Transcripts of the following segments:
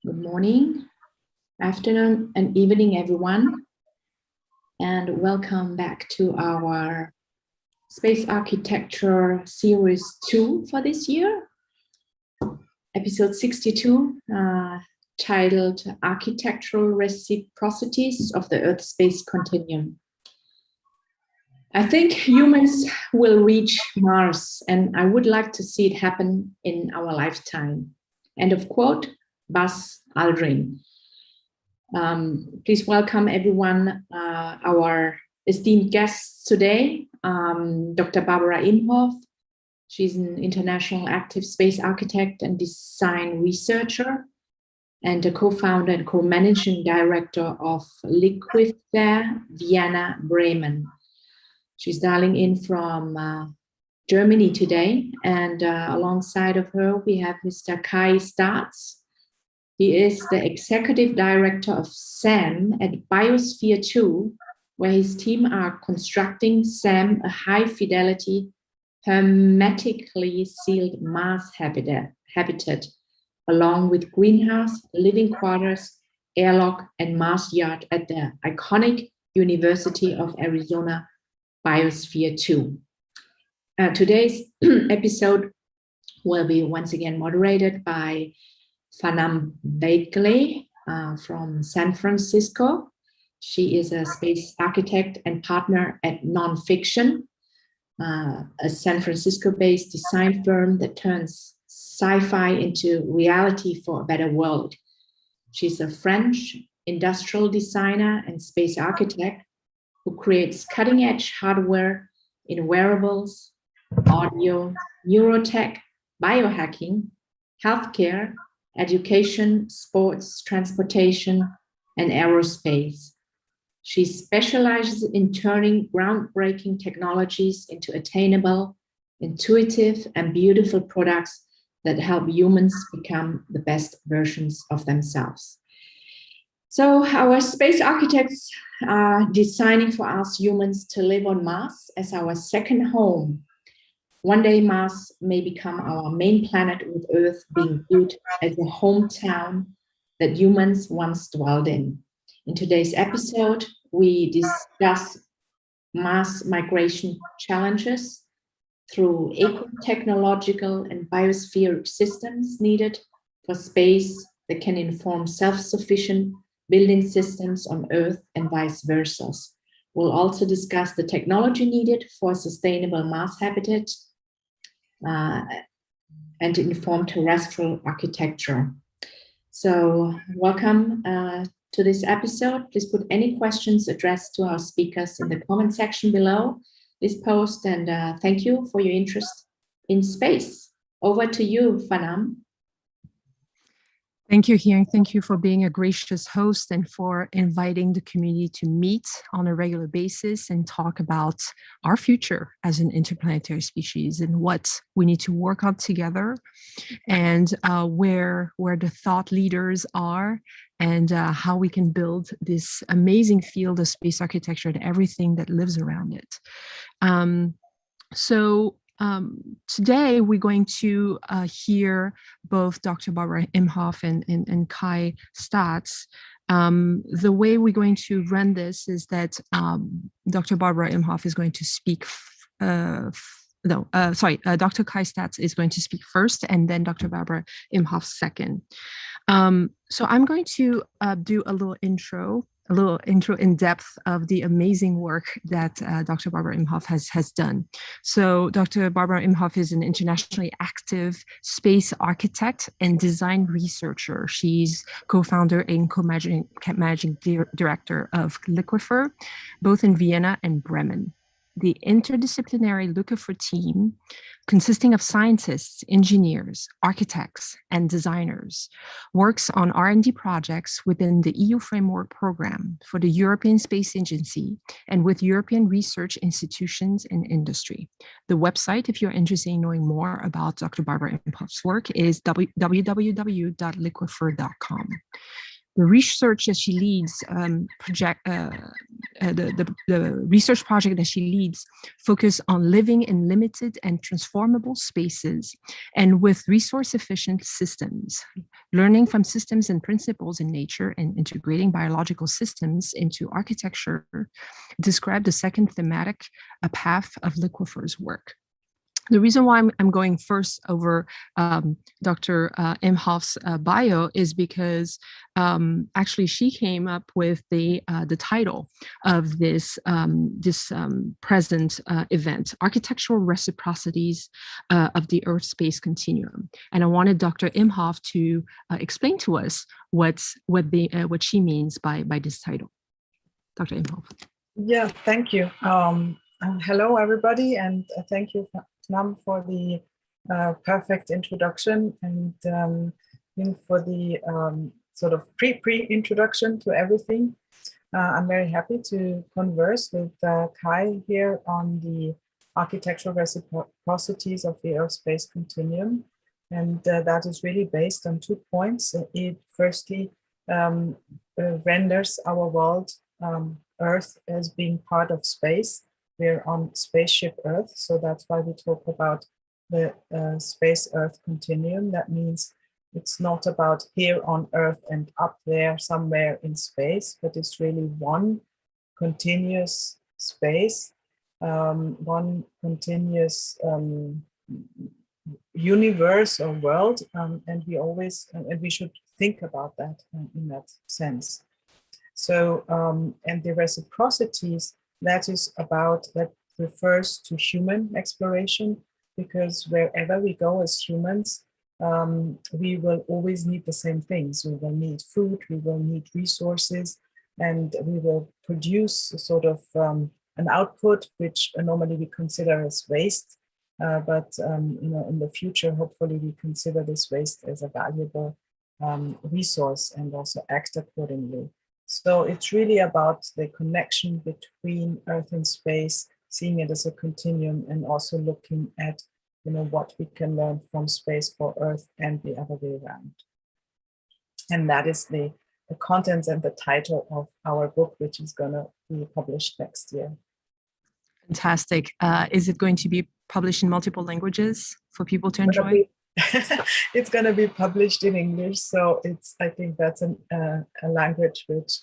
Good morning, afternoon, and evening, everyone. And welcome back to our Space Architecture Series 2 for this year, episode 62, titled Architectural Reciprocities of the Earth-Space Continuum. I think humans will reach Mars, and I would like to see it happen in our lifetime. End of quote. Buzz Aldrin. Please welcome everyone, our esteemed guests today, Dr. Barbara Imhoff. She's an international active space architect and design researcher, and a co-founder and co-managing director of LIQUIFER Vienna, Bremen. She's dialing in from Germany today, and alongside of her, we have Mr. Kai Staats. He is the executive director of SAM at Biosphere 2, where his team are constructing SAM, a high-fidelity, hermetically sealed Mars habitat, along with greenhouse, living quarters, airlock, and Mars yard at the iconic University of Arizona Biosphere 2. Today's episode will be once again moderated by Phnam Bagley from San Francisco. She is a space architect and partner at Nonfiction, a San Francisco-based design firm that turns sci-fi into reality for a better world. She's a French industrial designer and space architect who creates cutting-edge hardware in wearables, audio, neurotech, biohacking, healthcare, education, sports, transportation, and aerospace. She specializes in turning groundbreaking technologies into attainable, intuitive, and beautiful products that help humans become the best versions of themselves. So our space architects are designing for us humans to live on Mars as our second home. One day Mars may become our main planet, with Earth being viewed as a hometown that humans once dwelled in. In today's episode, we discuss Mars migration challenges through eco-technological and biospheric systems needed for space that can inform self-sufficient building systems on Earth and vice versa. We'll also discuss the technology needed for sustainable Mars habitat and to inform terrestrial architecture. So welcome to this episode. Please put any questions addressed to our speakers in the comment section below this post, and thank you for your interest in space. Over to you, Phnam. Thank you, Hyung. Thank you for being a gracious host and for inviting the community to meet on a regular basis and talk about our future as an interplanetary species and what we need to work on together, and where the thought leaders are, and how we can build this amazing field of space architecture and everything that lives around it. Today we're going to hear both Dr. Barbara Imhoff and Kai Staats. The way we're going to run this is that Dr. Barbara Imhoff is going to speak. Dr. Kai Staats is going to speak first, and then Dr. Barbara Imhoff second. So I'm going to do a little intro in depth of the amazing work that Dr. Barbara Imhoff has done. So Dr. Barbara Imhoff is an internationally active space architect and design researcher. She's co-founder and co-managing director of LIQUIFER, both in Vienna and Bremen. The interdisciplinary LIQUIFER team, consisting of scientists, engineers, architects, and designers, works on R&D projects within the EU framework program for the European Space Agency and with European research institutions and industry. The website, if you're interested in knowing more about Dr. Barbara Imhoff's work, is www.liquifer.com. The research that she leads the research project that she leads focus on living in limited and transformable spaces and with resource-efficient systems, learning from systems and principles in nature and integrating biological systems into architecture, describe the second thematic path of LIQUIFER's work. The reason why I'm going first over Dr. Imhoff's bio is because actually she came up with the title of this present event, Architectural Reciprocities of the Earth-Space Continuum. And I wanted Dr. Imhoff to explain to us what she means by this title. Dr. Imhoff. Yeah, thank you. Hello, everybody, and thank you, Phnam, for the perfect introduction and for the sort of pre-introduction to everything. I'm very happy to converse with Kai here on the architectural reciprocities of the Earth-space continuum. And that is really based on 2 points. It firstly renders our world, Earth, as being part of space. We're on spaceship Earth, so that's why we talk about the space-Earth continuum. That means it's not about here on Earth and up there somewhere in space, but it's really one continuous space, one continuous universe or world, and we should think about that in that sense. So, and the reciprocities, that refers to human exploration, because wherever we go as humans, we will always need the same things. We will need food, we will need resources, and we will produce sort of an output which normally we consider as waste. But in the future, hopefully we consider this waste as a valuable resource and also act accordingly. So it's really about the connection between Earth and space, seeing it as a continuum, and also looking at what we can learn from space for Earth and the other way around. And that is the contents and the title of our book, which is going to be published next year. Fantastic. Is it going to be published in multiple languaes for people to enjoy? It's going to be published in English, so I think that's a language which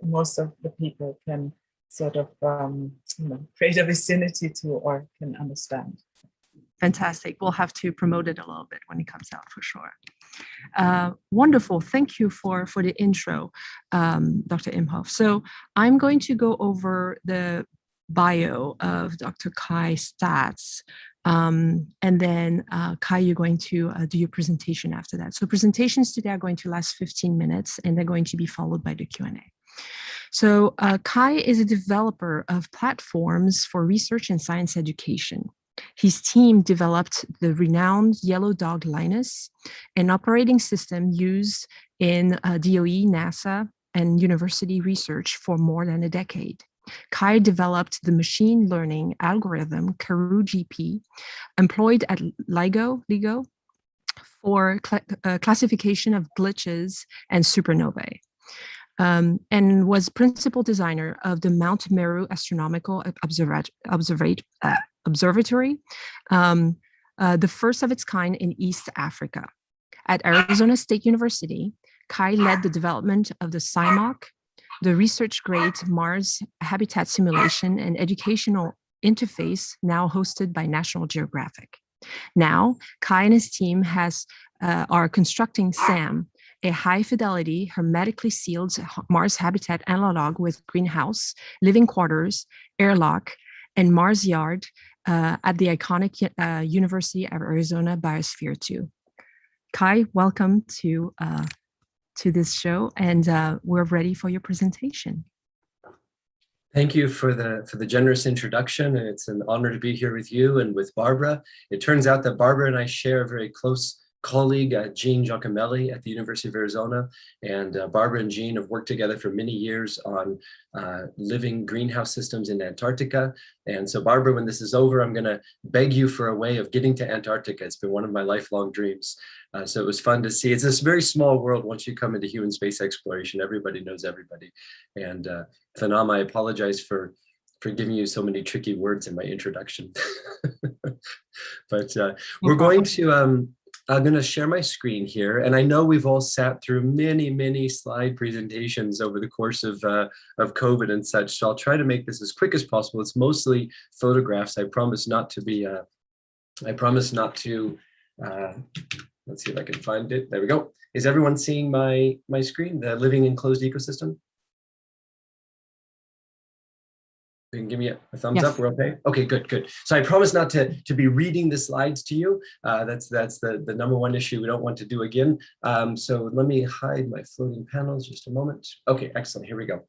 most of the people can sort of create a vicinity to or can understand. Fantastic. We'll have to promote it a little bit when it comes out for sure. Wonderful. Thank you for the intro, Dr. Imhoff. So I'm going to go over the bio of Dr. Kai Statz. And then Kai, you're going to do your presentation after that. So presentations today are going to last 15 minutes and they're going to be followed by the Q&A. So Kai is a developer of platforms for research and science education. His team developed the renowned Yellow Dog Linus, an operating system used in DOE, NASA, and university research for more than a decade. Kai developed the machine learning algorithm Karoo-GP, employed at LIGO for classification of glitches and supernovae, and was principal designer of the Mount Meru Astronomical Observatory, the first of its kind in East Africa. At Arizona State University, Kai led the development of the SIMOC, the research-grade Mars habitat simulation and educational interface now hosted by National Geographic. Now, Kai and his team are constructing SAM, a high-fidelity, hermetically sealed Mars habitat analog with greenhouse, living quarters, airlock, and Mars yard at the iconic University of Arizona Biosphere 2. Kai, welcome to this show, and we're ready for your presentation. Thank you for the generous introduction, and it's an honor to be here with you and with Barbara. It turns out that Barbara and I share a very close colleague, Jean Giacomelli at the University of Arizona, and Barbara and Jean have worked together for many years on living greenhouse systems in Antarctica. And so Barbara, when this is over, I'm going to beg you for a way of getting to Antarctica. It's been one of my lifelong dreams. So it was fun to see. It's this very small world once you come into human space exploration. Everybody knows everybody. And Phnam, I apologize for giving you so many tricky words in my introduction. But we're going to, I'm going to share my screen here. And I know we've all sat through many, many slide presentations over the course of COVID and such. So I'll try to make this as quick as possible. It's mostly photographs. I promise not to be, let's see if I can find it. There we go. Is everyone seeing my screen, the living enclosed ecosystem? You can give me a thumbs up. We're okay. Okay, good. So I promise not to be reading the slides to you. That's the number one issue we don't want to do again. So let me hide my floating panels just a moment. Okay, excellent. Here we go.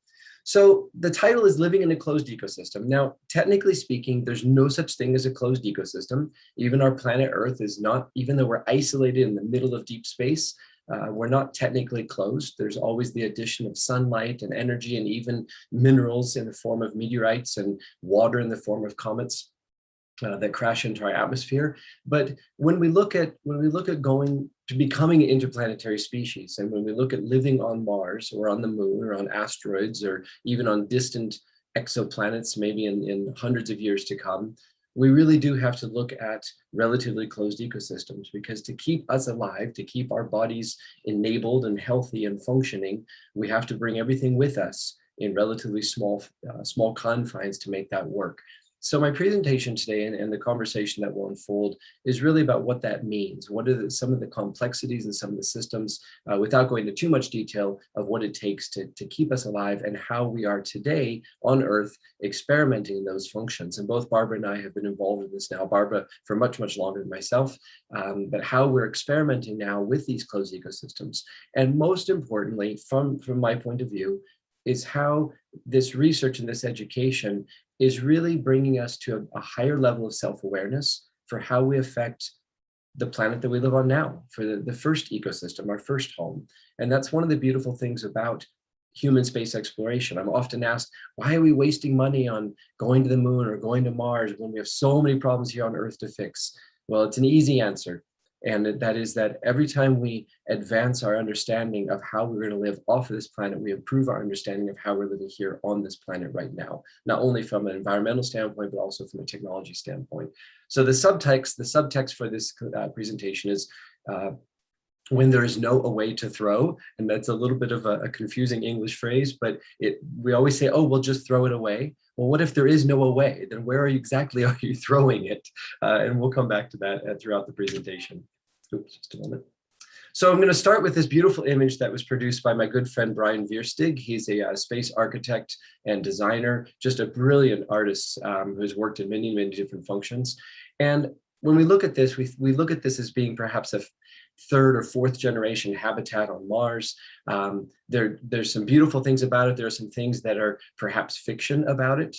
So the title is Living in a Closed Ecosystem. Now, technically speaking, there's no such thing as a closed ecosystem. Even our planet Earth is not, even though we're isolated in the middle of deep space, we're not technically closed. There's always the addition of sunlight and energy and even minerals in the form of meteorites and water in the form of comets that crash into our atmosphere. But when we look at going to becoming an interplanetary species, and when we look at living on Mars or on the moon or on asteroids or even on distant exoplanets, maybe in hundreds of years to come, we really do have to look at relatively closed ecosystems, because to keep us alive, to keep our bodies enabled and healthy and functioning, we have to bring everything with us in relatively small confines to make that work. So my presentation today and the conversation that will unfold is really about what that means. What are some of the complexities and some of the systems, without going into too much detail, of what it takes to keep us alive, and how we are today on Earth experimenting in those functions. And both Barbara and I have been involved in this now, Barbara for much, much longer than myself, but how we're experimenting now with these closed ecosystems. And most importantly, from my point of view, is how this research and this education is really bringing us to a higher level of self-awareness for how we affect the planet that we live on now, for the first ecosystem, our first home. And that's one of the beautiful things about human space exploration. I'm often asked, why are we wasting money on going to the moon or going to Mars when we have so many problems here on Earth to fix? Well, it's an easy answer. And that is that every time we advance our understanding of how we're going to live off of this planet, we improve our understanding of how we're living here on this planet right now, not only from an environmental standpoint, but also from a technology standpoint. So the subtext for this presentation is when there is no way to throw, and that's a little bit of a confusing English phrase, but we always say, oh, we'll just throw it away. Well, what if there is no away? Then where exactly are you throwing it? And we'll come back to that throughout the presentation. Oops, just a moment. So I'm going to start with this beautiful image that was produced by my good friend Brian Veerstig. He's a space architect and designer, just a brilliant artist who has worked in many, many different functions. And when we look at this, we look at this as being perhaps a third or fourth generation habitat on Mars. There's some beautiful things about it. There are some things that are perhaps fiction about it.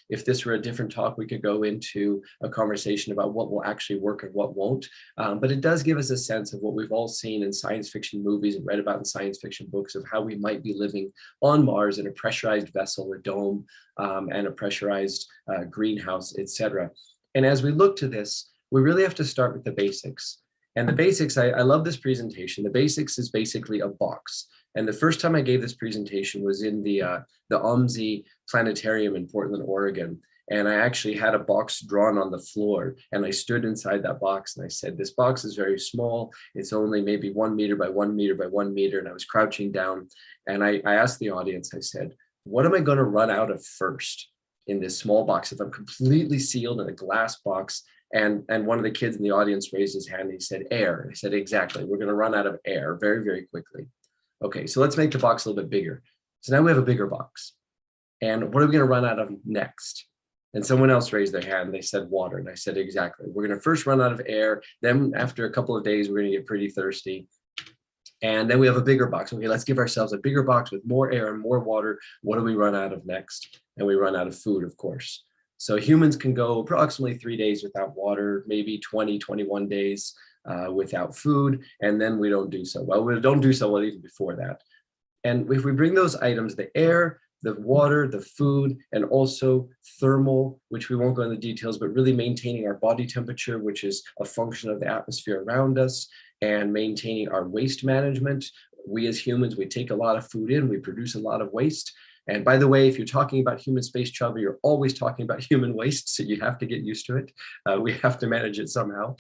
If this were a different talk, we could go into a conversation about what will actually work and what won't. But it does give us a sense of what we've all seen in science fiction movies and read about in science fiction books of how we might be living on Mars in a pressurized vessel or dome and a pressurized greenhouse, etc. And as we look to this, we really have to start with the basics. And the basics, I love this presentation. The basics is basically a box. And the first time I gave this presentation was in the OMSI Planetarium in Portland, Oregon. And I actually had a box drawn on the floor, and I stood inside that box and I said, this box is very small. It's only maybe 1 meter by 1 meter by 1 meter. And I was crouching down, and I asked the audience, I said, what am I going to run out of first in this small box? If I'm completely sealed in a glass box. And one of the kids in the audience raised his hand and he said, air. I said, exactly. We're going to run out of air very, very quickly. Okay, so let's make the box a little bit bigger. So now we have a bigger box. And what are we going to run out of next? And someone else raised their hand. They said water. And I said, exactly. We're going to first run out of air. Then after a couple of days, we're going to get pretty thirsty. And then we have a bigger box. Okay, let's give ourselves a bigger box with more air and more water. What do we run out of next? And we run out of food, of course. So humans can go approximately 3 days without water, maybe 20, 21 days without food, and then we don't do so well. We don't do so well even before that. And if we bring those items, the air, the water, the food, and also thermal, which we won't go into the details, but really maintaining our body temperature, which is a function of the atmosphere around us, and maintaining our waste management. We as humans, we take a lot of food in, we produce a lot of waste. And by the way, if you're talking about human space travel, you're always talking about human waste, so you have to get used to it. We have to manage it somehow.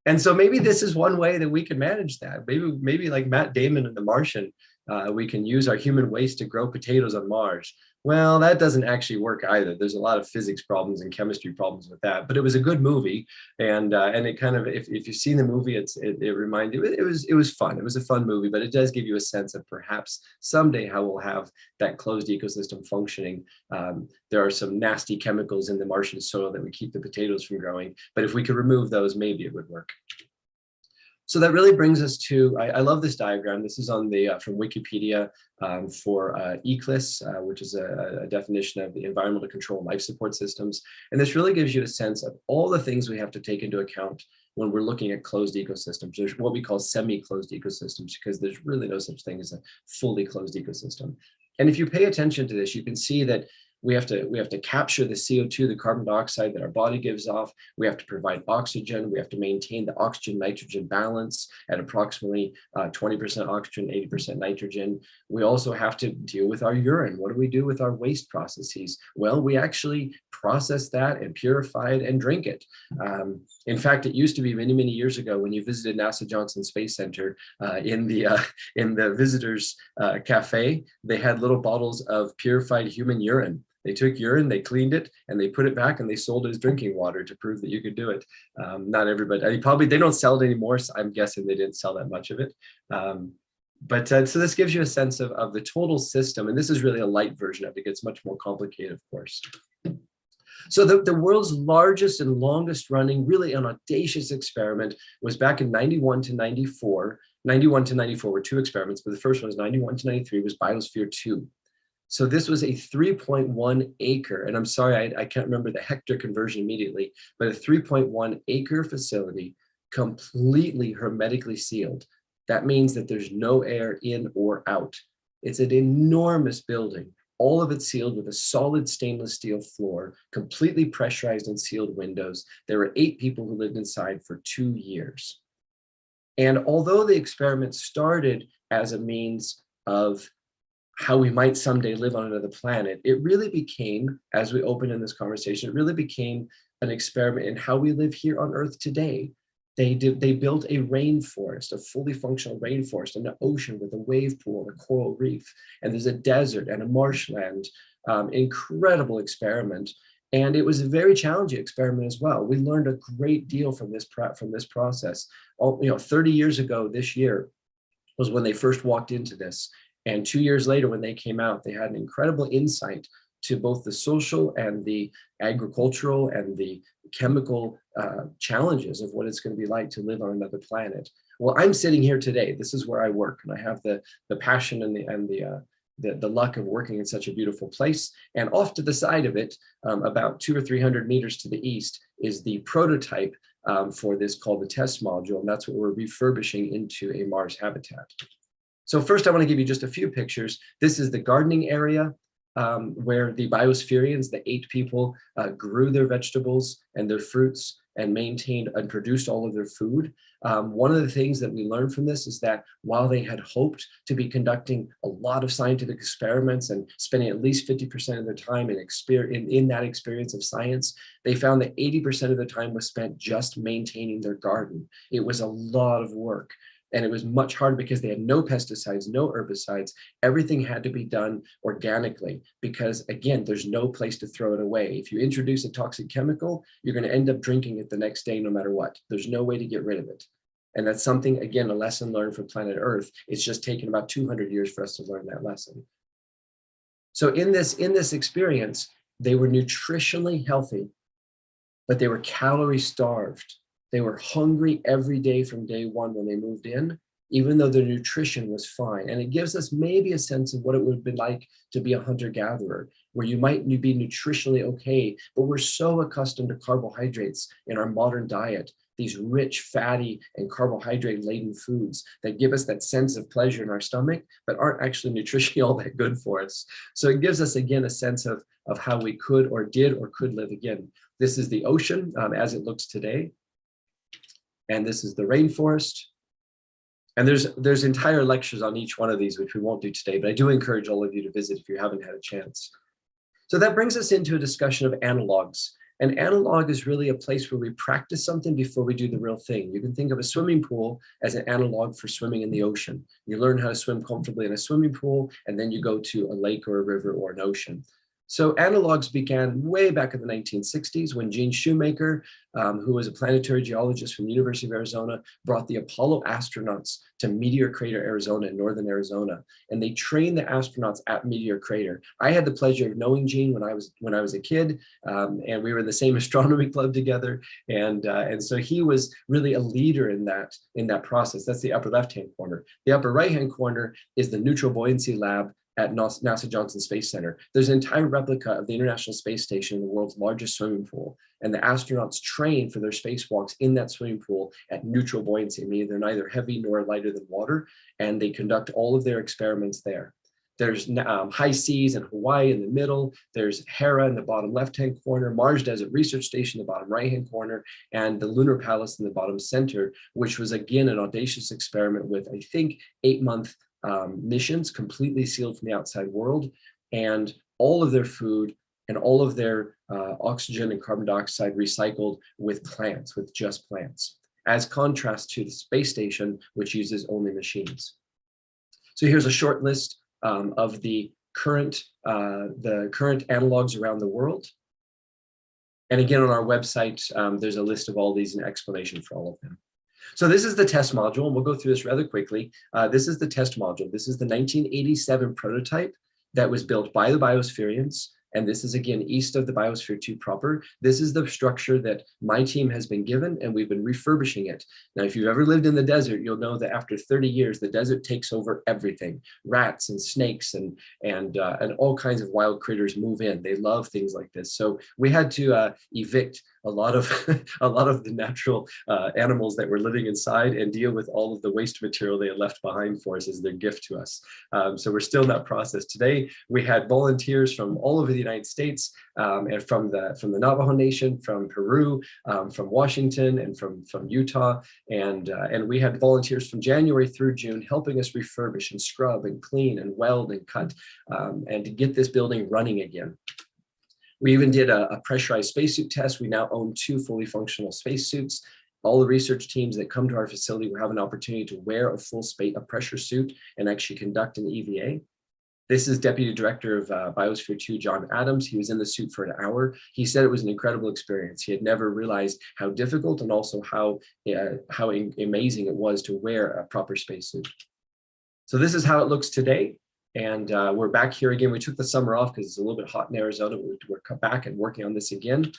And so maybe this is one way that we can manage that. Maybe like Matt Damon in The Martian, we can use our human waste to grow potatoes on Mars. Well, that doesn't actually work either. There's a lot of physics problems and chemistry problems with that. But it was a good movie, and it kind of, if you've seen the movie, it reminded you, it was fun. It was a fun movie, but it does give you a sense of perhaps someday how we'll have that closed ecosystem functioning. There are some nasty chemicals in the Martian soil that would keep the potatoes from growing, but if we could remove those, maybe it would work. So that really brings us to, I love this diagram. This is on the from Wikipedia for ECLIS, which is a definition of the environmental control and life support systems. And this really gives you a sense of all the things we have to take into account when we're looking at closed ecosystems. There's what we call semi-closed ecosystems, because there's really no such thing as a fully closed ecosystem. And if you pay attention to this, you can see that we have to capture the CO2, the carbon dioxide that our body gives off. We have to provide oxygen. We have to maintain the oxygen-nitrogen balance at approximately 20% oxygen, 80% nitrogen. We also have to deal with our urine. What do we do with our waste processes? Well, we actually process that and purify it and drink it. In fact, it used to be many, many years ago when you visited NASA Johnson Space Center in the visitors cafe, they had little bottles of purified human urine. They took urine, they cleaned it, and they put it back, and they sold it as drinking water to prove that you could do it. Not everybody, they don't sell it anymore, so I'm guessing they didn't sell that much of it. So this gives you a sense of the total system, and this is really a light version of it. It gets much more complicated, of course. So the world's largest and longest running, really an audacious experiment was back in 91 to 94. 91 to 94 were two experiments, but the first one was 91 to 93 was Biosphere 2. So this was a 3.1 acre, and I'm sorry, I can't remember the hectare conversion immediately, but a 3.1 acre facility completely hermetically sealed. That means that there's no air in or out. It's an enormous building, all of it sealed with a solid stainless steel floor, completely pressurized and sealed windows. There were 8 people who lived inside for 2 years. And although the experiment started as a means of how we might someday live on another planet, it really became, as we open in this conversation, it really became an experiment in how we live here on Earth today. They built a rainforest, a fully functional rainforest, and an ocean with a wave pool and a coral reef, and there's a desert and a marshland. Incredible experiment. And it was a very challenging experiment as well. We learned a great deal from this process. 30 years ago this year was when they first walked into this. And 2 years later, when they came out, they had an incredible insight to both the social and the agricultural and the chemical challenges of what it's going to be like to live on another planet. Well, I'm sitting here today. This is where I work, and I have the passion and the luck of working in such a beautiful place. And off to the side of it, about 200 or 300 meters to the east, is the prototype for this called the test module, and that's what we're refurbishing into a Mars habitat. So first, I want to give you just a few pictures. This is the gardening area where the biospherians, the 8 people, grew their vegetables and their fruits and maintained and produced all of their food. One of the things that we learned from this is that while they had hoped to be conducting a lot of scientific experiments and spending at least 50% of their time in that experience of science, they found that 80% of their time was spent just maintaining their garden. It was a lot of work. And it was much harder because they had no pesticides, no herbicides. Everything had to be done organically because, again, there's no place to throw it away. If you introduce a toxic chemical, you're going to end up drinking it the next day no matter what. There's no way to get rid of it. And that's something, again, a lesson learned from planet Earth. It's just taken about 200 years for us to learn that lesson. So in this experience, they were nutritionally healthy, but they were calorie starved. They were hungry every day from day one when they moved in, even though their nutrition was fine. And it gives us maybe a sense of what it would have been like to be a hunter-gatherer, where you might be nutritionally okay, but we're so accustomed to carbohydrates in our modern diet these rich, fatty, and carbohydrate-laden foods that give us that sense of pleasure in our stomach, but aren't actually nutritionally all that good for us. So it gives us, again, a sense of how we could or did or could live again. This is the ocean as it looks today. And this is the rainforest. And there's entire lectures on each one of these, which we won't do today, but I do encourage all of you to visit if you haven't had a chance. So that brings us into a discussion of analogs. An analog is really a place where we practice something before we do the real thing. You can think of a swimming pool as an analog for swimming in the ocean. You learn how to swim comfortably in a swimming pool, and then you go to a lake or a river or an ocean. So analogs began way back in the 1960s when Gene Shoemaker, who was a planetary geologist from the University of Arizona, brought the Apollo astronauts to Meteor Crater, Arizona, in northern Arizona, and they trained the astronauts at Meteor Crater. I had the pleasure of knowing Gene when I was a kid, and we were in the same astronomy club together, and so he was really a leader in that process. That's the upper left-hand corner. The upper right-hand corner is the neutral buoyancy lab at NASA Johnson Space Center. There's an entire replica of the International Space Station in the world's largest swimming pool. And the astronauts train for their spacewalks in that swimming pool at neutral buoyancy, meaning they're neither heavy nor lighter than water, and they conduct all of their experiments there. There's high seas in Hawaii in the middle. There's Hera in the bottom left-hand corner, Mars Desert Research Station in the bottom right-hand corner, and the Lunar Palace in the bottom center, which was again an audacious experiment with, I think, 8-month missions completely sealed from the outside world, and all of their food and all of their oxygen and carbon dioxide recycled with plants, with just plants, as contrast to the space station, which uses only machines. So here's a short list of the current analogs around the world. And again, on our website, there's a list of all these and explanation for all of them. So this is the test module, and we'll go through this rather quickly. This is the test module. This is the 1987 prototype that was built by the Biospherians. And this is, again, east of the Biosphere 2 proper. This is the structure that my team has been given, and we've been refurbishing it. Now, if you've ever lived in the desert, you'll know that after 30 years, the desert takes over everything. Rats and snakes and all kinds of wild critters move in. They love things like this. So we had to evict a lot of the natural animals that were living inside and deal with all of the waste material they had left behind for us as their gift to us. So we're still in that process. Today, we had volunteers from all over the United States, and from the Navajo Nation, from Peru, from Washington, and from Utah, and we had volunteers from January through June helping us refurbish and scrub and clean and weld and cut, and to get this building running again. We even did a pressurized spacesuit test. We now own 2 fully functional spacesuits. All the research teams that come to our facility will have an opportunity to wear a pressure suit and actually conduct an EVA. This is Deputy Director of Biosphere 2, John Adams. He was in the suit for an hour. He said it was an incredible experience. He had never realized how difficult and also how amazing it was to wear a proper spacesuit. So this is how it looks today. And we're back here again. We took the summer off because it's a little bit hot in Arizona. We're back and working on this again.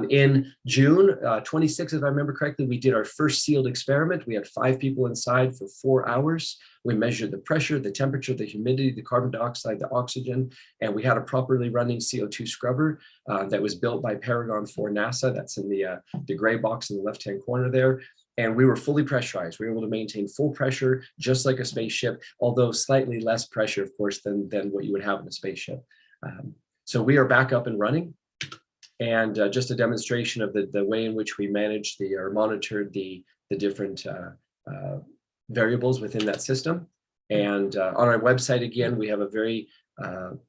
In June 26th, if I remember correctly, we did our first sealed experiment. We had 5 people inside for 4 hours. We measured the pressure, the temperature, the humidity, the carbon dioxide, the oxygen, and we had a properly running CO2 scrubber that was built by Paragon for NASA. That's in the gray box in the left-hand corner there. And we were fully pressurized. We were able to maintain full pressure, just like a spaceship, although slightly less pressure, of course, than what you would have in a spaceship. So we are back up and running. And just a demonstration of the way in which we managed or monitored the different variables within that system. And on our website, again, we have a very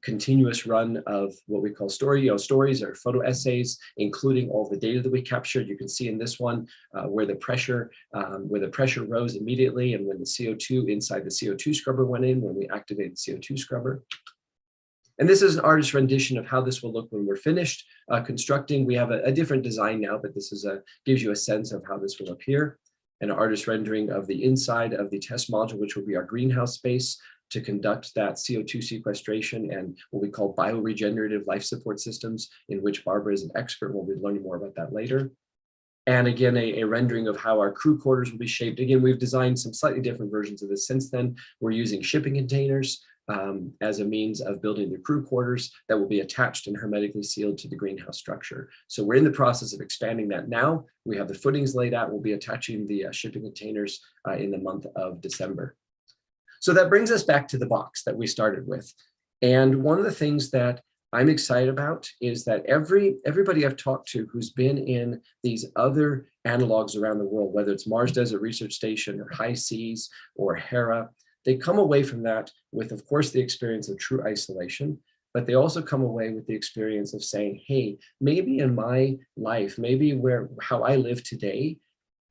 continuous run of what we call stories or photo essays, including all the data that we captured. You can see in this one where the pressure rose immediately, and when the CO2 inside the CO2 scrubber went in, when we activated the CO2 scrubber. And this is an artist's rendition of how this will look when we're finished constructing. We have a different design now, but this gives you a sense of how this will appear. An artist rendering of the inside of the test module, which will be our greenhouse space to conduct that CO2 sequestration and what we call bioregenerative life support systems, in which Barbara is an expert. We'll be learning more about that later. And again, a rendering of how our crew quarters will be shaped. Again, we've designed some slightly different versions of this since then. We're using shipping containers as a means of building the crew quarters that will be attached and hermetically sealed to the greenhouse structure. So we're in the process of expanding that now. We have the footings laid out. We'll be attaching the shipping containers in the month of December. So that brings us back to the box that we started with. And one of the things that I'm excited about is that everybody I've talked to who's been in these other analogs around the world, whether it's Mars Desert Research Station or High Seas or Hera, they come away from that with, of course, the experience of true isolation, but they also come away with the experience of saying, hey, maybe in my life, maybe how I live today,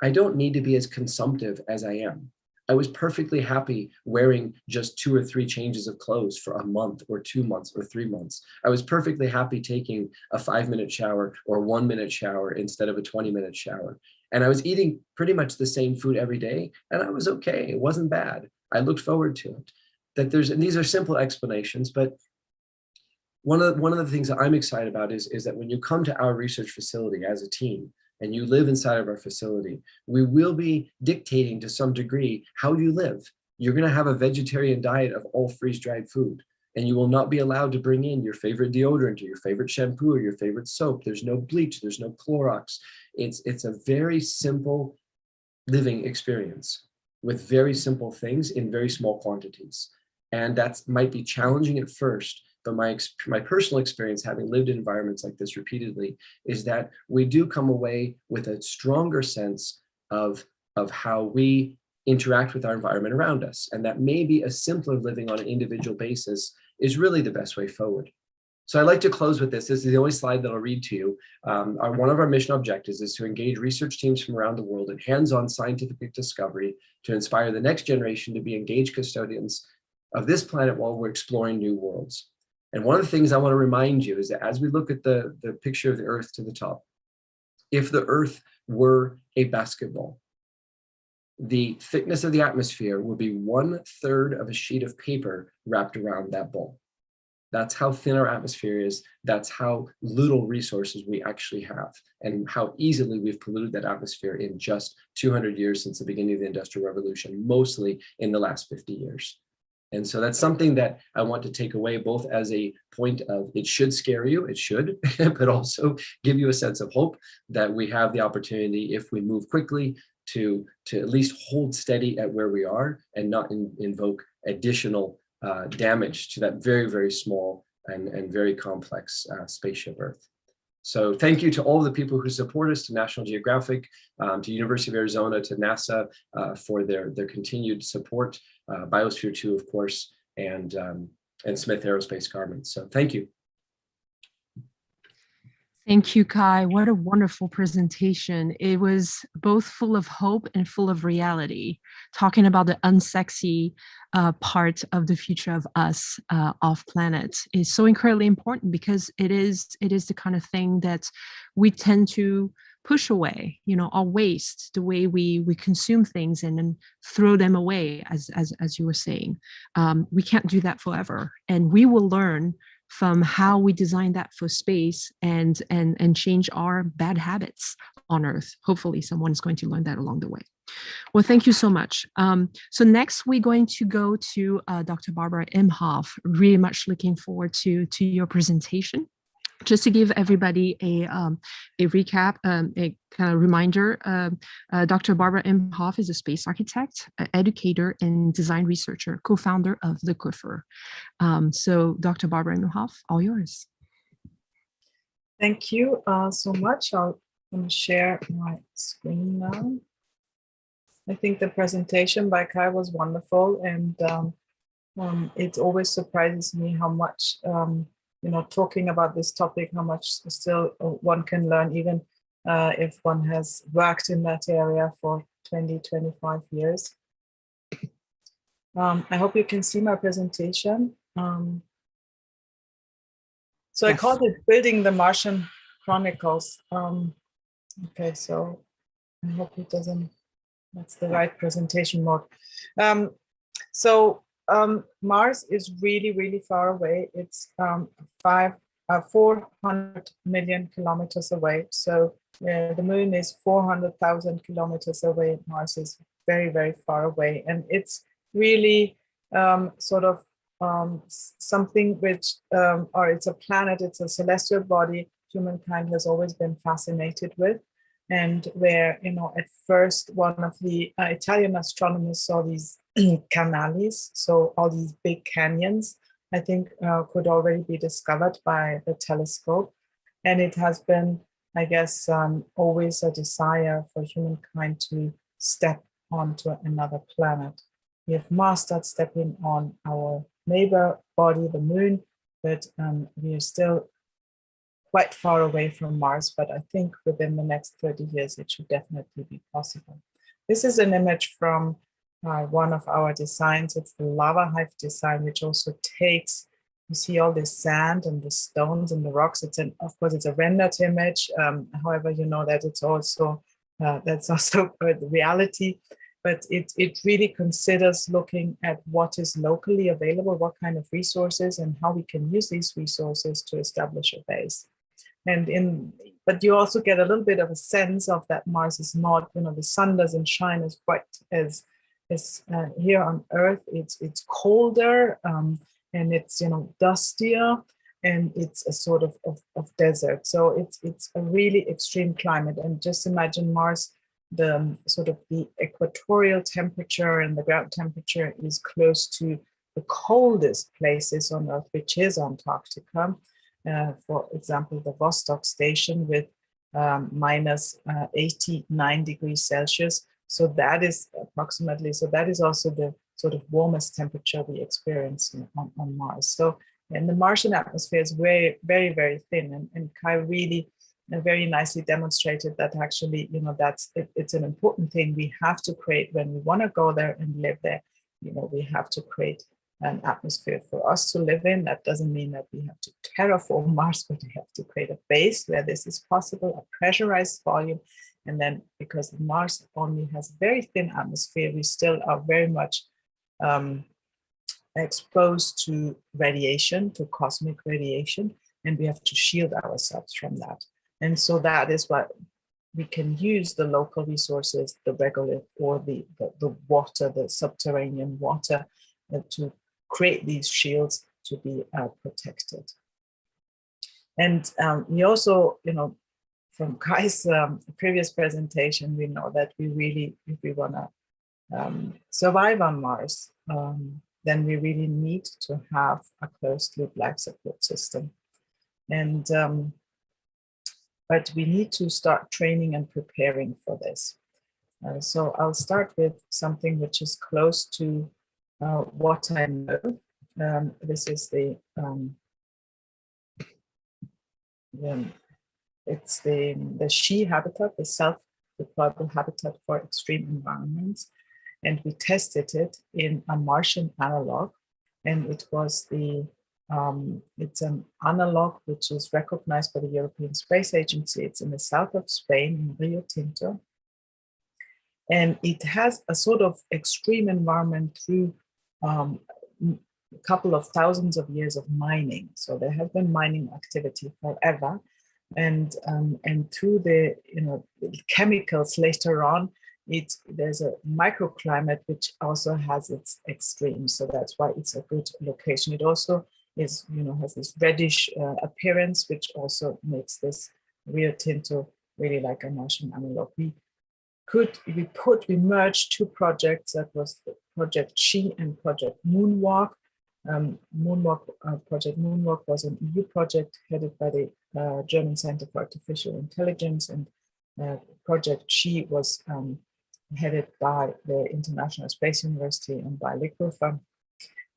I don't need to be as consumptive as I am. I was perfectly happy wearing just 2 or 3 changes of clothes for a month or 2 months or 3 months. I was perfectly happy taking a 5-minute shower or a 1-minute shower instead of a 20-minute shower. And I was eating pretty much the same food every day, and I was okay. It wasn't bad. I looked forward to it. And these are simple explanations, but one of the things that I'm excited about is that when you come to our research facility as a team, and you live inside of our facility, we will be dictating to some degree how you live. You're going to have a vegetarian diet of all freeze-dried food, and you will not be allowed to bring in your favorite deodorant or your favorite shampoo or your favorite soap. There's no bleach, there's no Clorox. It's a very simple living experience with very simple things in very small quantities. And that might be challenging at first, but my personal experience, having lived in environments like this repeatedly, is that we do come away with a stronger sense of how we interact with our environment around us. And that maybe a simpler living on an individual basis is really the best way forward. So I'd like to close with this. This is the only slide that I'll read to you. One of our mission objectives is to engage research teams from around the world in hands-on scientific discovery to inspire the next generation to be engaged custodians of this planet while we're exploring new worlds. And one of the things I want to remind you is that as we look at the picture of the Earth to the top, if the Earth were a basketball, the thickness of the atmosphere would be 1/3 of a sheet of paper wrapped around that ball. That's how thin our atmosphere is. That's how little resources we actually have, and how easily we've polluted that atmosphere in just 200 years since the beginning of the Industrial Revolution, mostly in the last 50 years. And so that's something that I want to take away, both as a point of it should scare you, it should, but also give you a sense of hope that we have the opportunity, if we move quickly, to at least hold steady at where we are and not invoke additional damage to that very, very small and very complex spaceship Earth. So thank you to all the people who support us, to National Geographic, to University of Arizona, to NASA for their continued support, Biosphere 2, of course, and Smith Aerospace Garments. So thank you. Thank you, Kai. What a wonderful presentation. It was both full of hope and full of reality, talking about the unsexy part of the future of us off planet is so incredibly important, because it is the kind of thing that we tend to push away, our waste, the way we consume things and then throw them away, as you were saying. We can't do that forever, and we will learn from how we design that for space and change our bad habits on Earth. Hopefully someone's going to learn that along the way. Well, thank you so much. So next we're going to go to Dr. Barbara Imhoff. Really much looking forward to your presentation. Just to give everybody a recap, a kind of reminder, Dr. Barbara Imhoff is a space architect, educator, and design researcher, co-founder of LIQUIFER. So Dr. Barbara Imhoff, all yours. Thank you so much. I'm going to share my screen now. I think the presentation by Kai was wonderful, and it always surprises me how much talking about this topic, how much still one can learn, even if one has worked in that area for 20, 25 years. I hope you can see my presentation. So yes. I called it Building the Martian Chronicles. Okay, so I hope it doesn't, that's the right presentation mode. Mars is really, really far away. It's 400 million kilometers away. So the moon is 400,000 kilometers away. Mars is very, very far away. And it's really sort of something which, or it's a planet, it's a celestial body humankind has always been fascinated with. And where, you know, at first one of the Italian astronomers saw these canales, so all these big canyons, I think could already be discovered by the telescope. And it has been, I guess, always a desire for humankind to step onto another planet. We have mastered stepping on our neighbor body, the moon, but we are still quite far away from Mars, but I think within the next 30 years, it should definitely be possible. This is an image from one of our designs. It's the lava hive design, which also takes, you see all this sand and the stones and the rocks. It's an, of course, it's a rendered image. However, you know that it's also, that's also the reality, but it really considers looking at what is locally available, what kind of resources and how we can use these resources to establish a base. But you also get a little bit of a sense of that Mars is not, you know, the sun doesn't shine as bright as here on Earth. It's colder and it's, you know, dustier, and it's a sort of desert. So it's a really extreme climate. And just imagine Mars, the sort of the equatorial temperature and the ground temperature is close to the coldest places on Earth, which is Antarctica. For example, the Vostok station with minus 89 degrees Celsius. So that is approximately, so that is also the sort of warmest temperature we experience on Mars. So, and the Martian atmosphere is very, very, very thin. And Kai really very nicely demonstrated that actually, you know, it's an important thing we have to create when we want to go there and live there. You know, we have to create an atmosphere for us to live in. That doesn't mean that we have to terraform Mars, but we have to create a base where this is possible, a pressurized volume. And then because Mars only has a very thin atmosphere, we still are very much exposed to radiation, to cosmic radiation, and we have to shield ourselves from that. And so that is what we can use the local resources, the regolith or the water, the subterranean water, to create these shields to be protected. And we also, you know, from Kai's previous presentation, we know that we really, if we want to survive on Mars, then we really need to have a closed loop life support system. And but we need to start training and preparing for this. So I'll start with something which is close to what I know. This is it's the SHE habitat, the self-deployable habitat for extreme environments. And we tested it in a Martian analog. And it was it's an analog which is recognized by the European Space Agency. It's in the south of Spain, in Rio Tinto. And it has a sort of extreme environment through a couple of thousands of years of mining. So there has been mining activity forever. And through the, you know, chemicals later on, there's a microclimate which also has its extremes. So that's why it's a good location. It also is, you know, has this reddish appearance, which also makes this Rio Tinto really like a Martian analog. We merged two projects. That was the Project SHE and Project Moonwalk. Project Moonwalk was an EU project headed by the German Center for Artificial Intelligence, and Project SHE was headed by the International Space University and by LIQUIFER.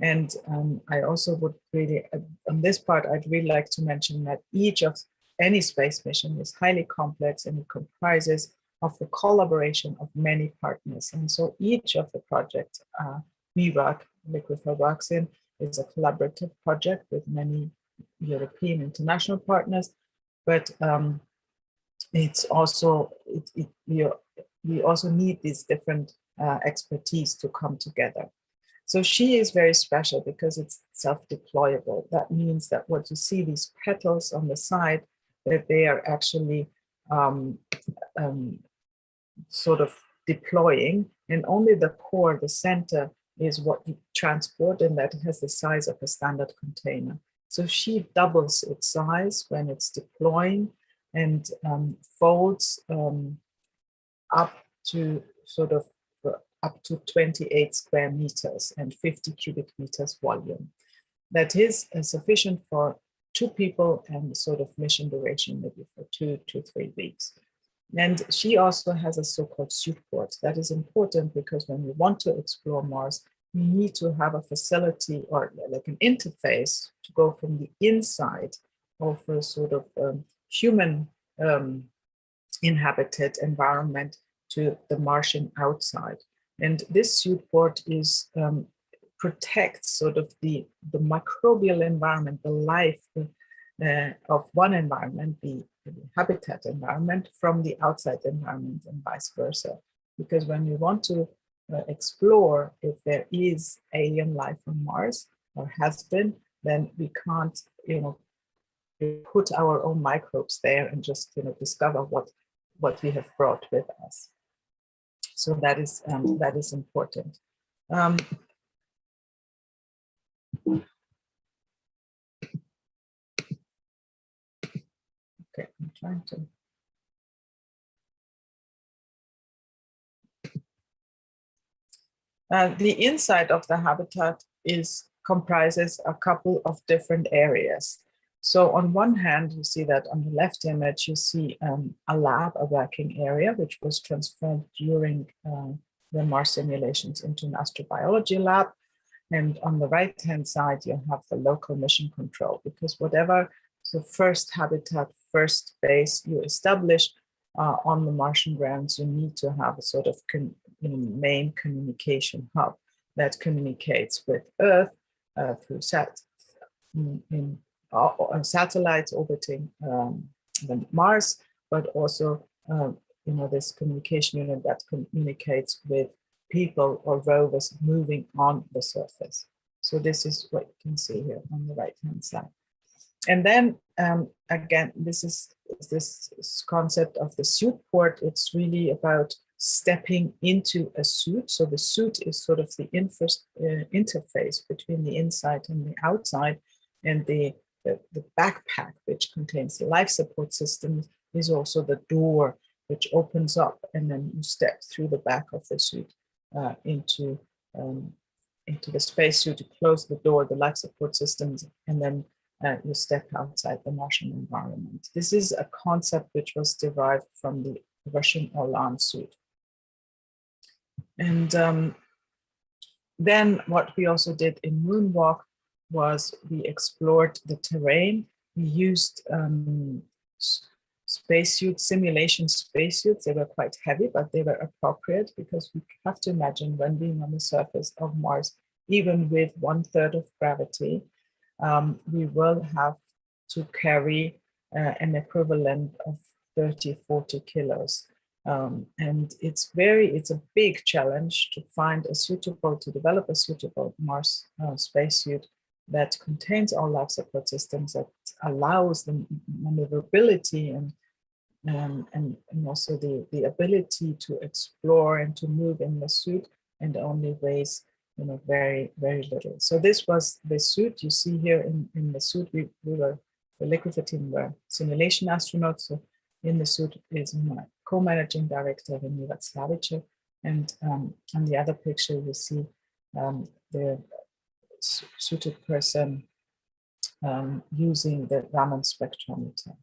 And I also would really, on this part, I'd really like to mention that any space mission is highly complex, and it comprises of the collaboration of many partners. And so each of the projects LIQUIFER works in is a collaborative project with many European international partners, but it's also, we also need these different expertise to come together. So SHE is very special because it's self-deployable. That means that what you see, these petals on the side, that they are actually sort of deploying, and only the core, the center, is what you transport, and that has the size of a standard container. So she doubles its size when it's deploying and folds up to up to 28 square meters and 50 cubic meters volume. That is sufficient for 2 people and sort of mission duration maybe for 2 to 3 weeks. And she also has a so-called suit port. That is important because when we want to explore Mars, we need to have a facility or like an interface to go from the inside of a sort of human inhabited environment to the Martian outside. And this suit port is protects sort of the microbial environment, the life of one environment, the habitat environment, from the outside environment and vice versa. Because when we want to explore if there is alien life on Mars or has been, then we can't, put our own microbes there and just, discover what we have brought with us. So that is important. Okay, I'm trying to. The inside of the habitat comprises a couple of different areas. So on one hand, you see that on the left image, you see a lab, a working area, which was transformed during the Mars simulations into an astrobiology lab. And on the right-hand side, you have the local mission control, because whatever the first habitat, first base you establish on the Martian grounds, you need to have a sort of main communication hub that communicates with Earth through satellites orbiting the Mars, but also this communication unit that communicates with people or rovers moving on the surface. So this is what you can see here on the right-hand side. And then again, this concept of the suit port. It's really about stepping into a suit. So the suit is sort of the interface between the inside and the outside, and the backpack, which contains the life support system, is also the door which opens up, and then you step through the back of the suit into the spacesuit. You close the door, the life support systems, and then you step outside the Martian environment. This is a concept which was derived from the Russian Orlan suit. And then what we also did in Moonwalk was we explored the terrain. We used spacesuit simulation spacesuits. They were quite heavy, but they were appropriate, because we have to imagine when being on the surface of Mars, even with 1/3 of gravity, we will have to carry an equivalent of 30-40 kilos. And it's a big challenge to develop a suitable Mars spacesuit that contains all life support systems, that allows the maneuverability and also the ability to explore and to move in the suit, and only weighs very, very little. So this was the suit you see here. In the suit, the LIQUIFER team were simulation astronauts. So in the suit is my co-managing director, Renila Slavice, and on the other picture you see the suited person using the Raman spectrometer.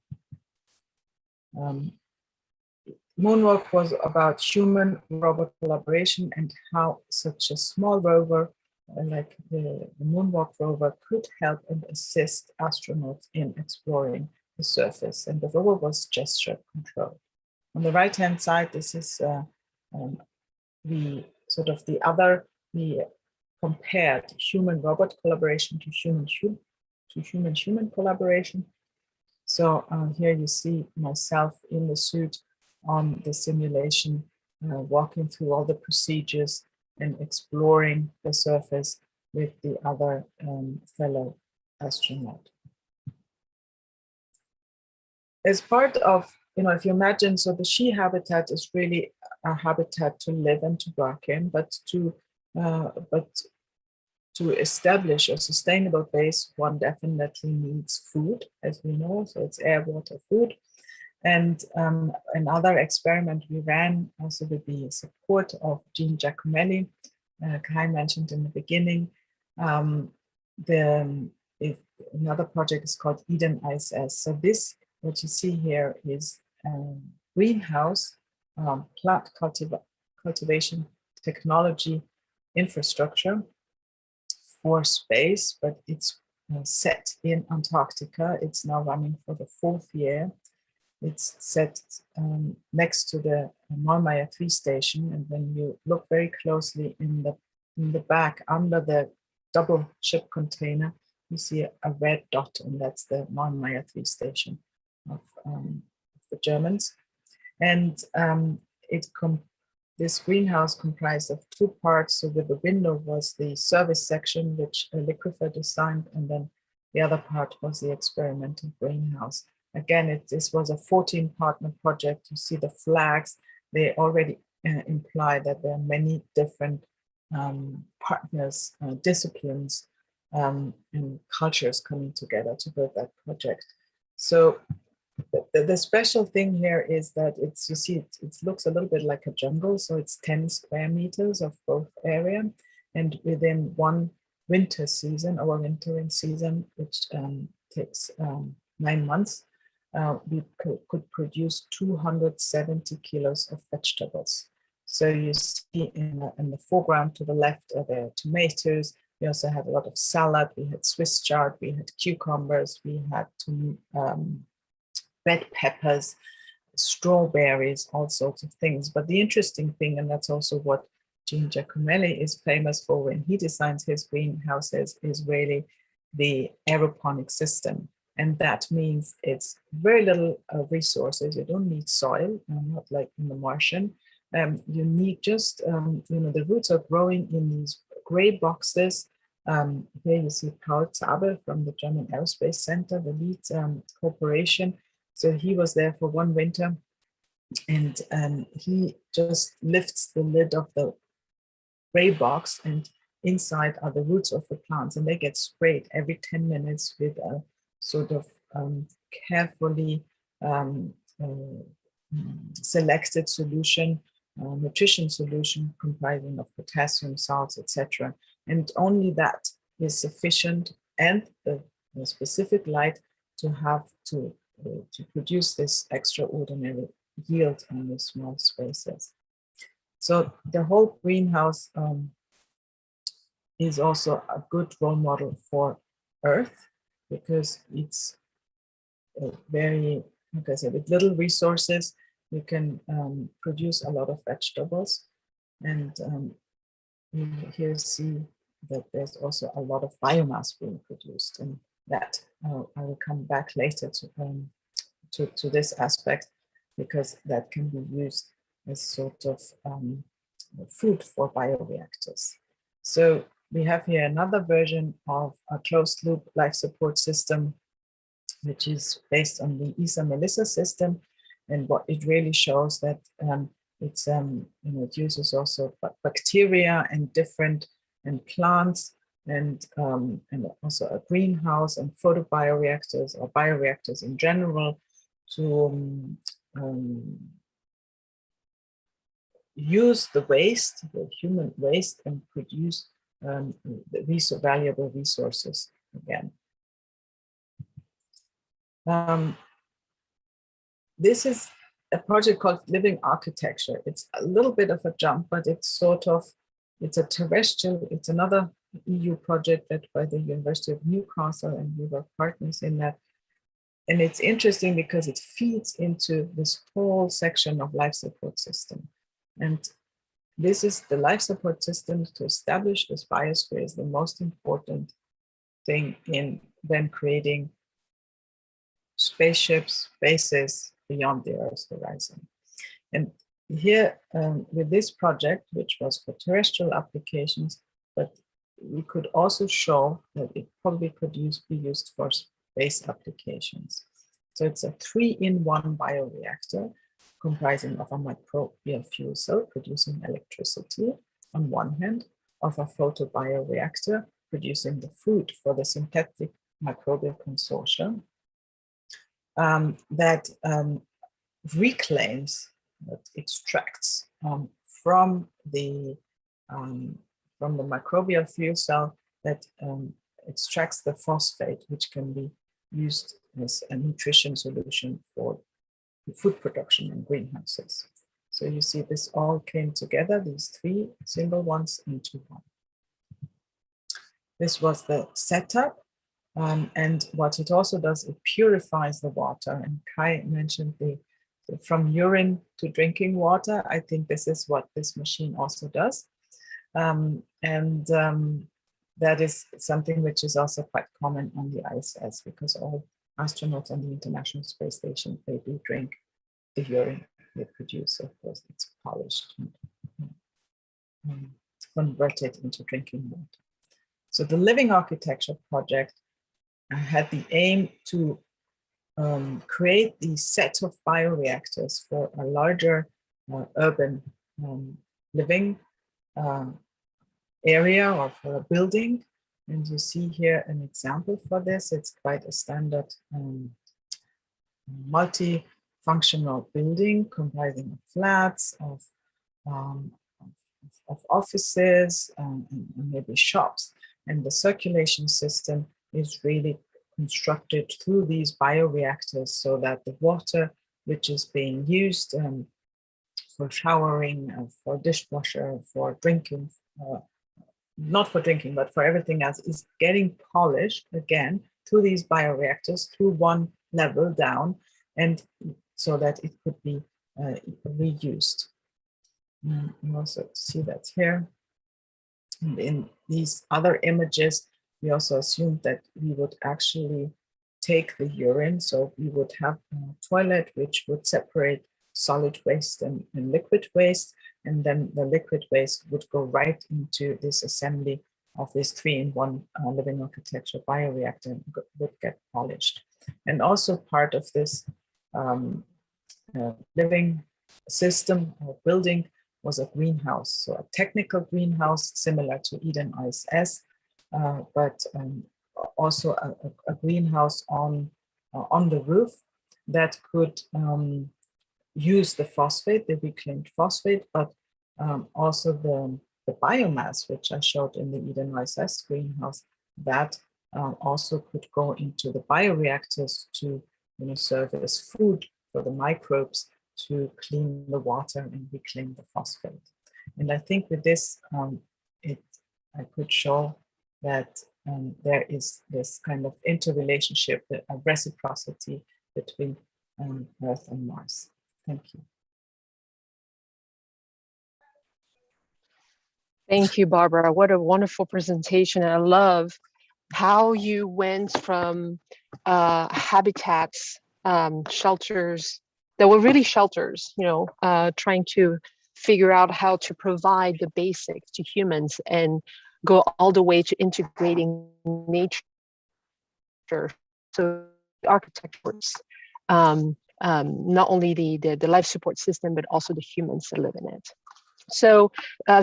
Moonwalk was about human-robot collaboration, and how such a small rover like the Moonwalk rover could help and assist astronauts in exploring the surface. And the rover was gesture controlled. On the right-hand side, this is we compared human-robot collaboration to human-human collaboration. So here you see myself in the suit on the simulation, walking through all the procedures and exploring the surface with the other fellow astronaut. As part of, if you imagine, so the she habitat is really a habitat to live and to work in, but to but to establish a sustainable base, one definitely needs food, as we know. So it's air, water, food. And another experiment we ran also with the support of Jean Giacomelli, Kai mentioned in the beginning. Another project is called Eden ISS. So this, what you see here, is greenhouse plant cultivation technology infrastructure for space, but it's set in Antarctica. It's now running for the 4th year. It's set next to the Malmaya 3 station, and when you look very closely in the back under the double ship container, you see a red dot, and that's the Malmaya 3 station of the Germans. And this greenhouse comprised of 2 parts. So with the window was the service section, which LIQUIFER designed, and then the other part was the experimental greenhouse. Again, this was a 14-partner project. You see the flags, they already imply that there are many different partners, disciplines, and cultures coming together to build that project. So the special thing here is that you see it looks a little bit like a jungle. So it's 10 square meters of both area, and within one winter season, our wintering season, which takes 9 months, we could produce 270 kilos of vegetables. So you see in the foreground to the left are the tomatoes. We also had a lot of salad. We had Swiss chard. We had cucumbers. We had red peppers, strawberries, all sorts of things. But the interesting thing, and that's also what Jean Giacomelli is famous for when he designs his greenhouses, is really the aeroponic system. And that means it's very little resources. You don't need soil, not like in the Martian. You need just, the roots are growing in these gray boxes. Here you see Paul Zabel from the German Aerospace Center, the lead corporation. So he was there for one winter, and he just lifts the lid of the gray box, and inside are the roots of the plants, and they get sprayed every 10 minutes with a sort of carefully selected solution, nutrition solution comprising of potassium, salts, etc. And only that is sufficient, and the specific light to produce this extraordinary yield on the small spaces. So the whole greenhouse is also a good role model for Earth, because it's very, like I said, with little resources, you can produce a lot of vegetables. And you here see that there's also a lot of biomass being produced, and that I will come back later to this aspect, because that can be used as sort of food for bioreactors. So we have here another version of a closed loop life support system, which is based on the ESA-MELISSA system. And what it really shows that it uses also bacteria and different plants, and also a greenhouse and photobioreactors, or bioreactors in general, to use the waste, the human waste, and produce the valuable resources again. This is a project called Living Architecture. It's a little bit of a jump, but it's a terrestrial, it's another EU project led by the University of Newcastle, and we were partners in that. And it's interesting because it feeds into this whole section of life support system. And this is the life support system. To establish this biosphere is the most important thing in then creating spaceships, bases beyond the Earth's horizon. And here with this project, which was for terrestrial applications, but we could also show that it probably could be used for space applications. So it's a 3-in-1 bioreactor comprising of a microbial fuel cell producing electricity on one hand, of a photobioreactor producing the food for the synthetic microbial consortium that reclaims, that extracts from the microbial fuel cell, that extracts the phosphate, which can be used as a nutrition solution for food production in greenhouses. So you see this all came together, these three single ones into one. This was the setup. And what it also does, it purifies the water. And Kai mentioned from urine to drinking water. I think this is what this machine also does. That is something which is also quite common on the ISS, because all astronauts on the International Space Station, they do drink the urine they produce. Of course, it's polished and converted into drinking water. So the Living Architecture project had the aim to create these set of bioreactors for a larger urban living area or for a building. And you see here an example for this. It's quite a standard multi-functional building comprising of flats, of offices, and maybe shops. And the circulation system is really constructed through these bioreactors so that the water which is being used for showering, for dishwasher, for drinking, not for drinking, but for everything else, is getting polished again through these bioreactors, through one level down, and so that it could be reused. You also see that here. And in these other images, we also assumed that we would actually take the urine. So we would have a toilet which would separate solid waste and liquid waste. And then the liquid waste would go right into this assembly of this 3-in-1 living architecture bioreactor and would get polished. And also part of this living system or building was a greenhouse, so a technical greenhouse similar to Eden ISS, but also a greenhouse on the roof that could use the phosphate, the reclaimed phosphate, but also the biomass, which I showed in the Eden ISS greenhouse, that also could go into the bioreactors to serve as food for the microbes, to clean the water and reclaim the phosphate. And I think with this, I could show that there is this kind of interrelationship, a reciprocity between Earth and Mars. Thank you. Thank you, Barbara. What a wonderful presentation. I love how you went from habitats, shelters, that were really shelters, trying to figure out how to provide the basics to humans and go all the way to integrating nature. So architectures, not only the life support system, but also the humans that live in it. So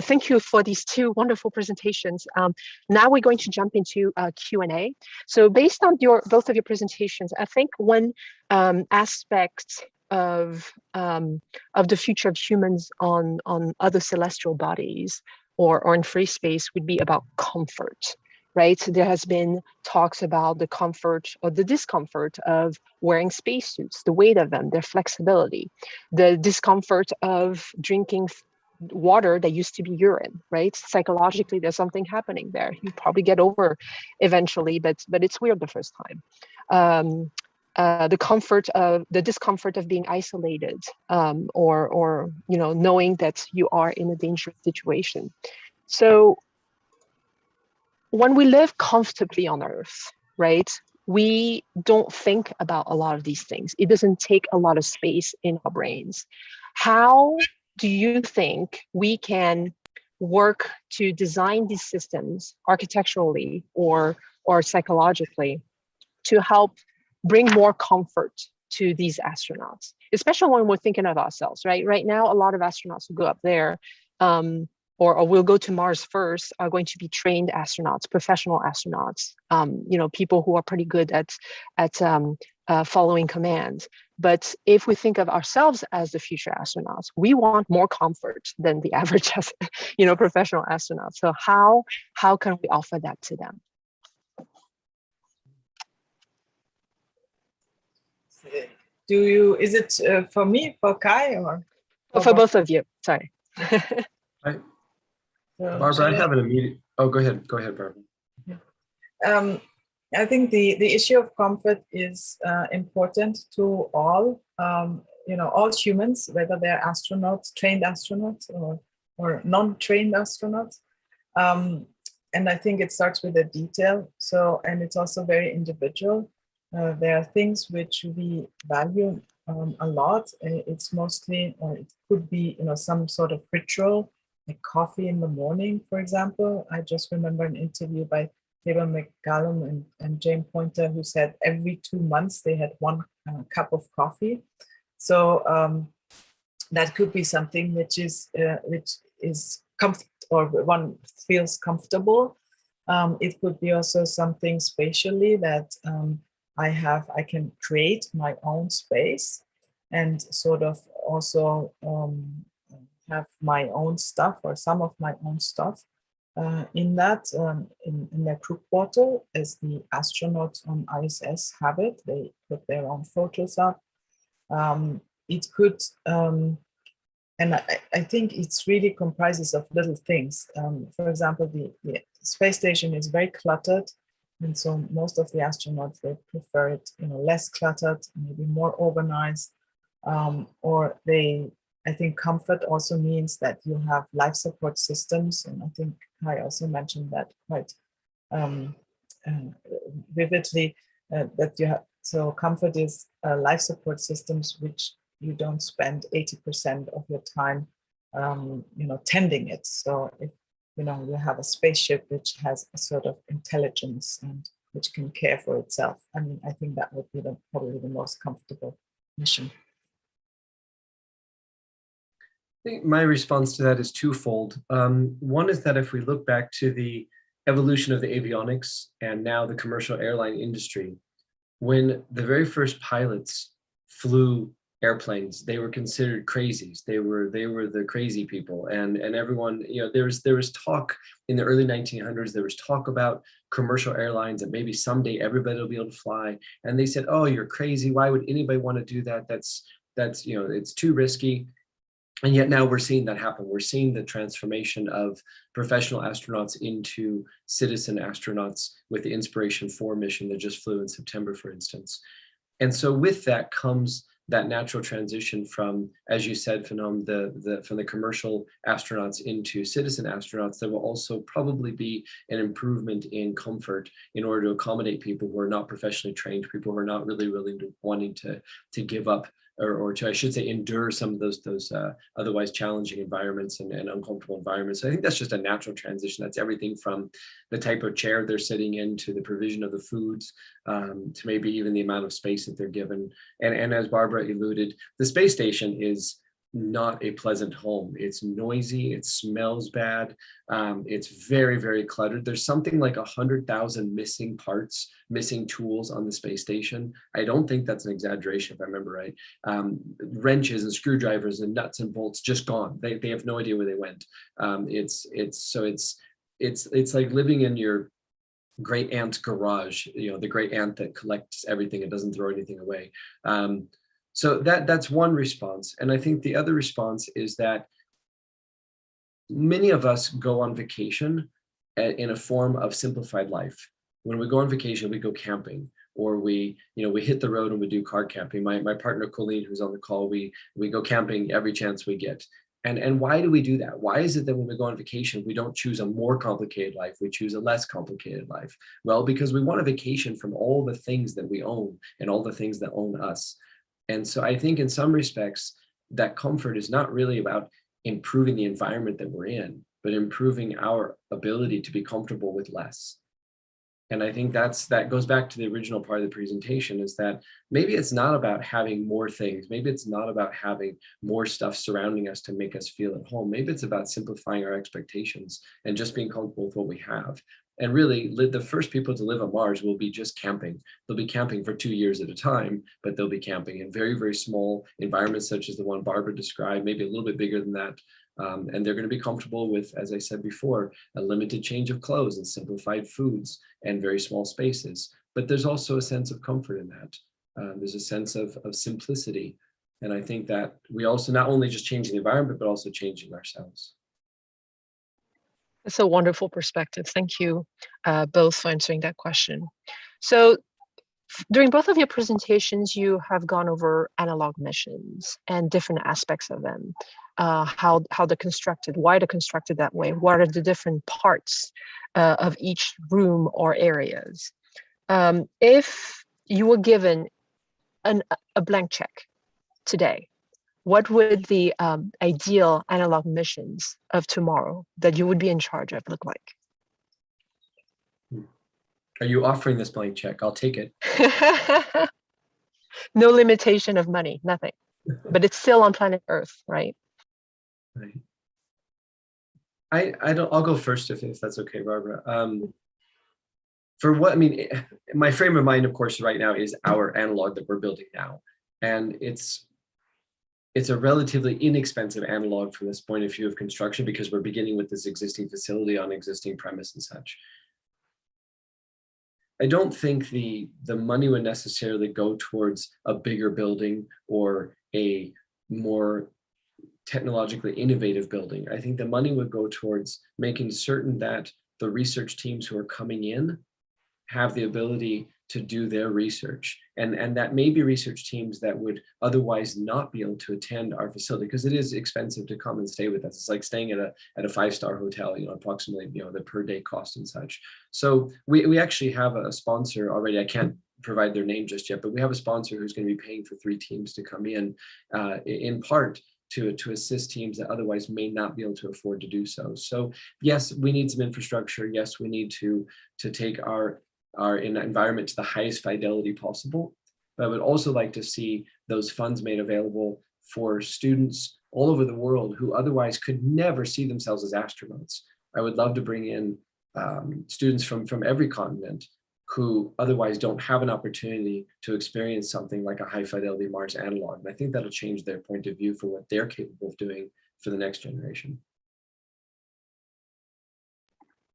thank you for these two wonderful presentations. Now we're going to jump into Q&A. So based on both of your presentations, I think one aspect of the future of humans on other celestial bodies or in free space would be about comfort, right? There has been talks about the comfort or the discomfort of wearing spacesuits, the weight of them, their flexibility, the discomfort of drinking water that used to be urine, right? Psychologically, there's something happening there. You probably get over eventually, but it's weird the first time. The discomfort of being isolated, or knowing that you are in a dangerous situation. So when we live comfortably on Earth, right, we don't think about a lot of these things. It doesn't take a lot of space in our brains. How do you think we can work to design these systems architecturally or psychologically to help bring more comfort to these astronauts, especially when we're thinking of ourselves, right? Right now, a lot of astronauts who go up there, or will go to Mars first are going to be trained astronauts, professional astronauts, people who are pretty good at following commands. But if we think of ourselves as the future astronauts, we want more comfort than the average, professional astronauts. So how can we offer that to them? Is it for me, for Kai, or? For both of you, sorry. Barbara, I have an immediate, oh, go ahead, Barbara. I think the issue of comfort is important to all, all humans, whether they're astronauts, trained astronauts, or non-trained astronauts. And I think it starts with the detail. So, and it's also very individual. There are things which we value a lot. It's mostly, or it could be, some sort of ritual, like coffee in the morning, for example. I just remember an interview by Faber McCallum and Jane Poynter, who said every 2 months they had one cup of coffee. So that could be something which is comfort, or one feels comfortable. It could be also something spatially that I can create my own space and sort of also have my own stuff, or some of my own stuff in that, in their crew quarter, as the astronauts on ISS have it. They put their own photos up. It could, and I think it's really comprises of little things. For example, the space station is very cluttered, and so most of the astronauts, they prefer it, less cluttered, maybe more organized, or I think comfort also means that you have life support systems, and I think I also mentioned that quite vividly, that you have. So comfort is life support systems which you don't spend 80% of your time, tending it. So if you have a spaceship which has a sort of intelligence and which can care for itself, I mean, I think that would be probably the most comfortable mission. I think my response to that is twofold. One is that if we look back to the evolution of the avionics and now the commercial airline industry, when the very first pilots flew airplanes, they were considered crazies. They were the crazy people, and everyone, there was talk in the early 1900s. There was talk about commercial airlines, and maybe someday everybody will be able to fly. And they said, "Oh, you're crazy. Why would anybody want to do that? That's it's too risky." And yet now we're seeing that happen. We're seeing the transformation of professional astronauts into citizen astronauts with the Inspiration 4 mission that just flew in September, for instance. And so with that comes that natural transition from, as you said, Phnam, from the commercial astronauts into citizen astronauts. There will also probably be an improvement in comfort in order to accommodate people who are not professionally trained, people who are not really wanting to give up or to, I should say, endure some of those otherwise challenging environments and uncomfortable environments. So I think that's just a natural transition. That's everything from the type of chair they're sitting in, to the provision of the foods, to maybe even the amount of space that they're given. And as Barbara alluded, the space station is not a pleasant home. It's noisy, it smells bad, it's very, very cluttered. There's something like 100,000 missing parts, missing tools on the space station. I don't think that's an exaggeration, if I remember right. Wrenches and screwdrivers and nuts and bolts just gone. They have no idea where they went. It's like living in your great aunt's garage, the great aunt that collects everything and doesn't throw anything away. So that's one response. And I think the other response is that many of us go on vacation in a form of simplified life. When we go on vacation, we go camping, or we hit the road and we do car camping. My partner Colleen, who's on the call, we go camping every chance we get. And why do we do that? Why is it that when we go on vacation, we don't choose a more complicated life, we choose a less complicated life? Well, because we want a vacation from all the things that we own and all the things that own us. And so I think in some respects, that comfort is not really about improving the environment that we're in, but improving our ability to be comfortable with less. And I think that goes back to the original part of the presentation, is that maybe it's not about having more things. Maybe it's not about having more stuff surrounding us to make us feel at home. Maybe it's about simplifying our expectations and just being comfortable with what we have. And really, the first people to live on Mars will be just camping. They'll be camping for 2 years at a time, but they'll be camping in very, very small environments, such as the one Barbara described, maybe a little bit bigger than that. And they're going to be comfortable with, as I said before, a limited change of clothes and simplified foods and very small spaces. But there's also a sense of comfort in that. There's a sense of simplicity. And I think that we also not only just changing the environment, but also changing ourselves. That's a wonderful perspective. Thank you both for answering that question. So during both of your presentations, you have gone over analog missions and different aspects of them, how they're constructed, why they're constructed that way, what are the different parts of each room or areas. If you were given a blank check today, what would the ideal analog missions of tomorrow that you would be in charge of look like? Are you offering this blank check? I'll take it. No limitation of money, nothing. But it's still on planet Earth, right? Right. I'll go first if that's okay, Barbara. For what, I mean, my frame of mind, of course, right now is our analog that we're building now. And it's a relatively inexpensive analog from this point of view of construction, because we're beginning with this existing facility on existing premise and such. I don't think the money would necessarily go towards a bigger building or a more technologically innovative building. I think the money would go towards making certain that the research teams who are coming in have the ability to do their research. And that may be research teams that would otherwise not be able to attend our facility, because it is expensive to come and stay with us. It's like staying at a five-star hotel, approximately, the per day cost and such. So we actually have a sponsor already. I can't provide their name just yet, but we have a sponsor who's going to be paying for 3 teams to come in part to assist teams that otherwise may not be able to afford to do so. So yes, we need some infrastructure. Yes, we need to take our environment to the highest fidelity possible. But I would also like to see those funds made available for students all over the world who otherwise could never see themselves as astronauts. I would love to bring in students from every continent who otherwise don't have an opportunity to experience something like a high fidelity Mars analog. And I think that'll change their point of view for what they're capable of doing for the next generation.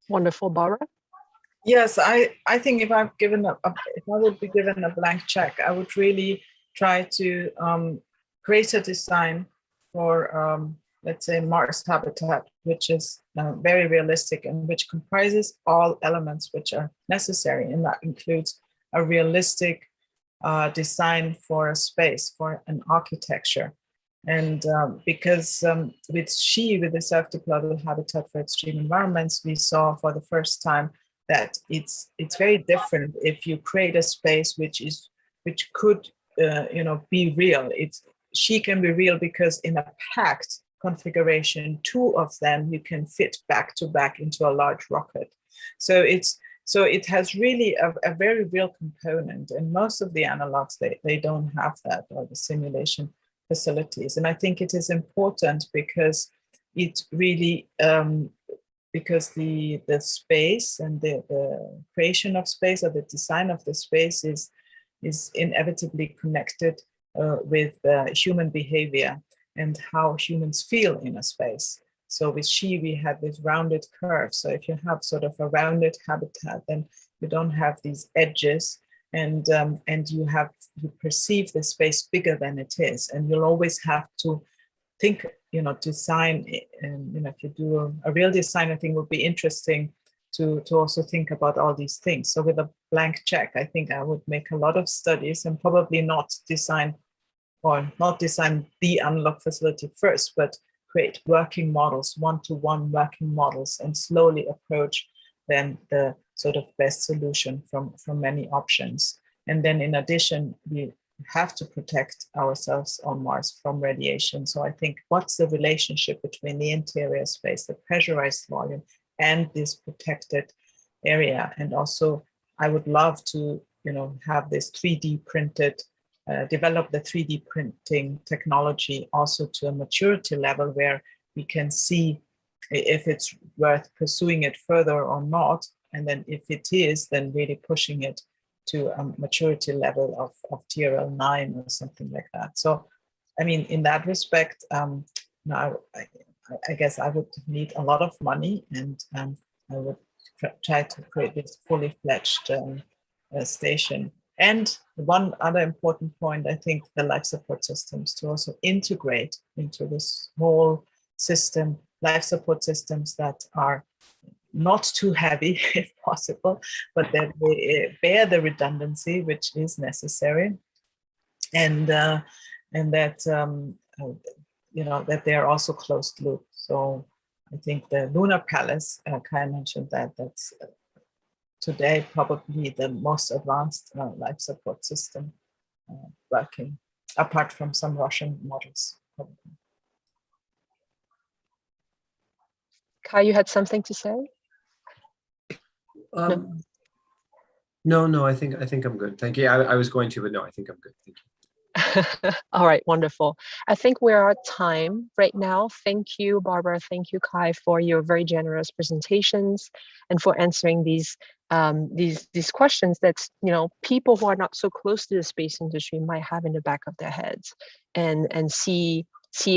Wonderful, Barbara. Yes, I think if I would be given a blank check, I would really try to create a design for, let's say, Mars habitat, which is very realistic and which comprises all elements which are necessary. And that includes a realistic design for a space, for an architecture. And because with the self-deployable habitat for extreme environments, we saw for the first time that it's very different if you create a space which could be real. She can be real because in a packed configuration, 2 of them you can fit back to back into a large rocket. So it has really a very real component, and most of the analogs they don't have that, or the simulation facilities. And I think it is important because it really because the space and the creation of space, or the design of the space, is inevitably connected with human behavior and how humans feel in a space. So with we have this rounded curve. So if you have sort of a rounded habitat, then you don't have these edges, and you perceive the space bigger than it is, and you'll always have to think, design, and if you do a real design, I think would be interesting to also think about all these things. So with a blank check, I think I would make a lot of studies and probably not design the analog facility first, but create working models, one-to-one working models, and slowly approach then the sort of best solution from many options. And then in addition, we have to protect ourselves on Mars from radiation. So I think, what's the relationship between the interior space, the pressurized volume, and this protected area? And also, I would love to, have this 3D printed, develop the 3D printing technology also to a maturity level where we can see if it's worth pursuing it further or not. And then if it is, then really pushing it to a maturity level of TRL 9 or something like that. So, I mean, in that respect, now I guess I would need a lot of money, and I would try to create this fully fledged station. And one other important point, I think, the life support systems to also integrate into this whole system, life support systems that are not too heavy if possible, but that they bear the redundancy which is necessary, and that that they are also closed loop. So I think the Lunar Palace, Kai mentioned that's today probably the most advanced life support system working, apart from some Russian models. Probably. Kai, you had something to say? No, I think I'm good. Thank you. I was going to, but no, I think I'm good. Thank you. All right, wonderful. I think we're at time right now. Thank you, Barbara. Thank you, Kai, for your very generous presentations and for answering these questions that people who are not so close to the space industry might have in the back of their heads, and see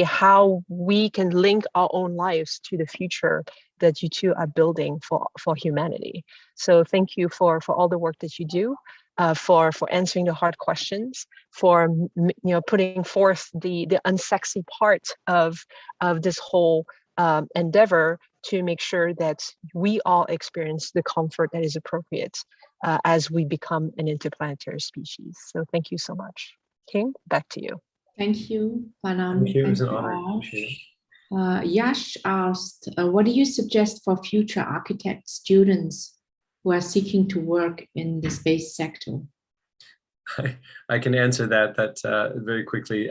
how we can link our own lives to the future that you two are building for humanity. So thank you for all the work that you do. For answering the hard questions, for putting forth the unsexy part of this whole endeavor to make sure that we all experience the comfort that is appropriate as we become an interplanetary species. So thank you so much. King, back to you. Thank you, Phnam. Thank you. It was an honor. Yash asked, what do you suggest for future architect students who are seeking to work in the space sector? I can answer that very quickly.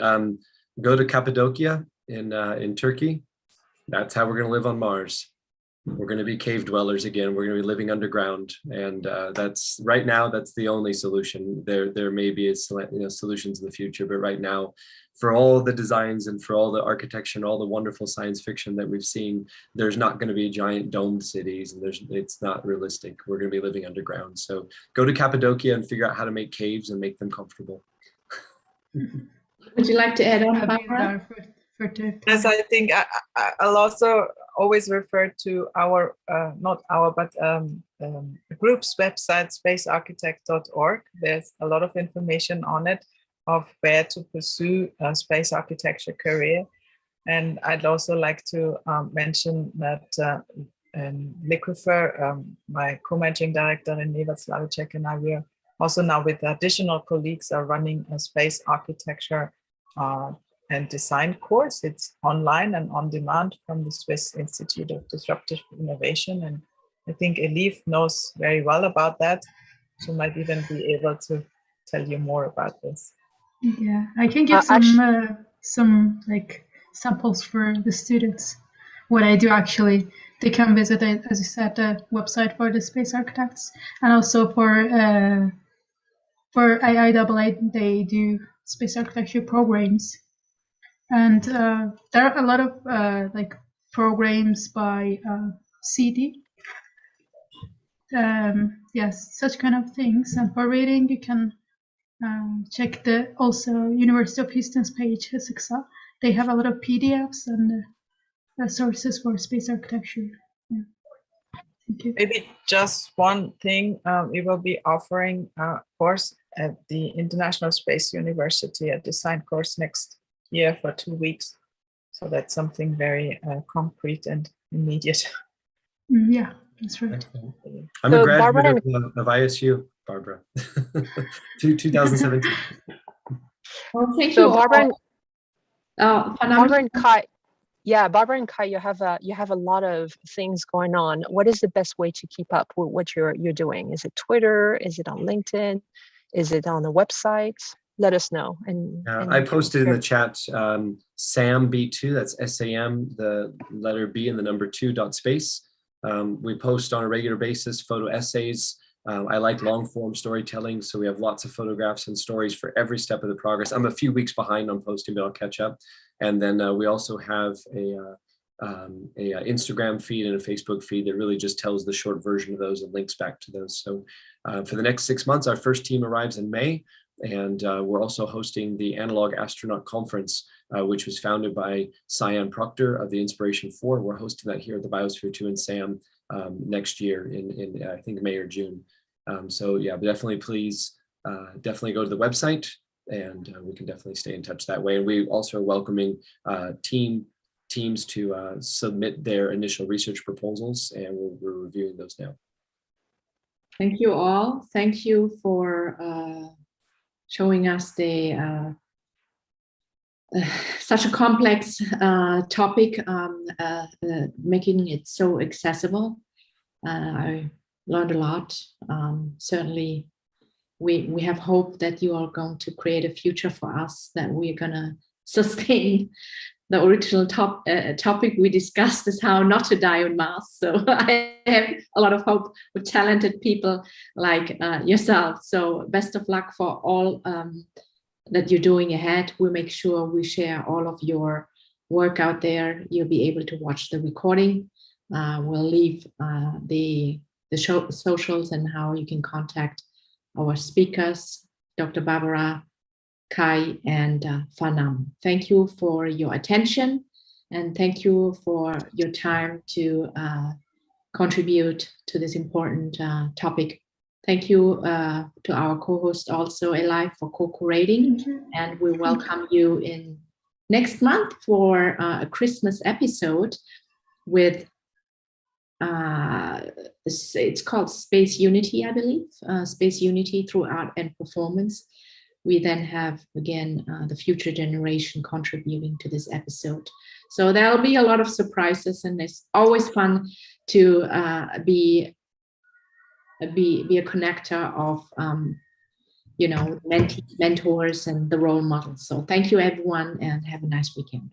Go to Cappadocia in Turkey. That's how we're going to live on Mars. We're going to be cave dwellers again. We're going to be living underground, and that's right now. That's the only solution. There may be solutions in the future, but right now, for all the designs and for all the architecture and all the wonderful science fiction that we've seen, there's not going to be giant domed cities, and it's not realistic. We're going to be living underground. So go to Cappadocia and figure out how to make caves and make them comfortable. Would you like to add on, Barbara? Yes, I think I'll also always refer to our, not our, but the group's website, spacearchitect.org. There's a lot of information on it of where to pursue a space architecture career. And I'd also like to mention that LIQUIFER, my co-managing director in Eva Slavicek, and I, we're also now with additional colleagues are running a space architecture and design course. It's online and on demand from the Swiss Institute of Disruptive Innovation. And I think Elif knows very well about that. She might even be able to tell you more about this. Yeah, I can give some like samples for the students. What I do actually, they can visit, as you said, the website for the space architects, and also for IIAA, they do space architecture programs. And there are a lot of like programs by CD. Yes, such kind of things. And for reading, you can check the also University of Houston's page, SXA. They have a lot of PDFs and sources for space architecture. Yeah. Thank you. Maybe just one thing, we will be offering a course at the International Space University, a design course next year for 2 weeks. So that's something very concrete and immediate. Yeah, that's right. I'm a graduate of ISU, Barbara, 2017. Well, thank so you. Barbara and Kai, yeah, Barbara and Kai, you have a lot of things going on. What is the best way to keep up with what you're doing? Is it Twitter? Is it on LinkedIn? Is it on the website? Let us know. And I posted in the chat SAM-B2, that's SAM, the letter B and the number 2.space. We post on a regular basis photo essays I like long form storytelling, so we have lots of photographs and stories for every step of the progress. I'm a few weeks behind on posting, but I'll catch up. And then we also have a Instagram feed and a Facebook feed that really just tells the short version of those and links back to those. So for the next 6 months, our first team arrives in May, and we're also hosting the Analog Astronaut Conference, which was founded by Cyan Proctor of the Inspiration 4. We're hosting that here at the Biosphere 2 in SAM next year in I think May or June. So yeah, definitely please definitely go to the website, and we can definitely stay in touch that way. And we also are welcoming teams to submit their initial research proposals, and we're reviewing those now. Thank you all. Thank you for showing us the such a complex topic, making it so accessible. I learned a lot. Certainly, we have hope that you are going to create a future for us, that we're going to sustain. The original topic we discussed is how not to die on Mars. So I have a lot of hope with talented people like yourself. So best of luck for all that you're doing ahead. We'll make sure we share all of your work out there. You'll be able to watch the recording. We'll leave the socials and how you can contact our speakers, Dr. Barbara, Kai, and Phnam. Thank you for your attention, and thank you for your time to contribute to this important topic. Thank you to our co-host also, Eli, for co-curating, and we welcome you in next month for a Christmas episode with it's called Space Unity, I believe, Space Unity through art and performance. We then have, again, the future generation contributing to this episode. So there'll be a lot of surprises, and it's always fun to be a connector of, you know, mentors and the role models. So thank you, everyone, and have a nice weekend.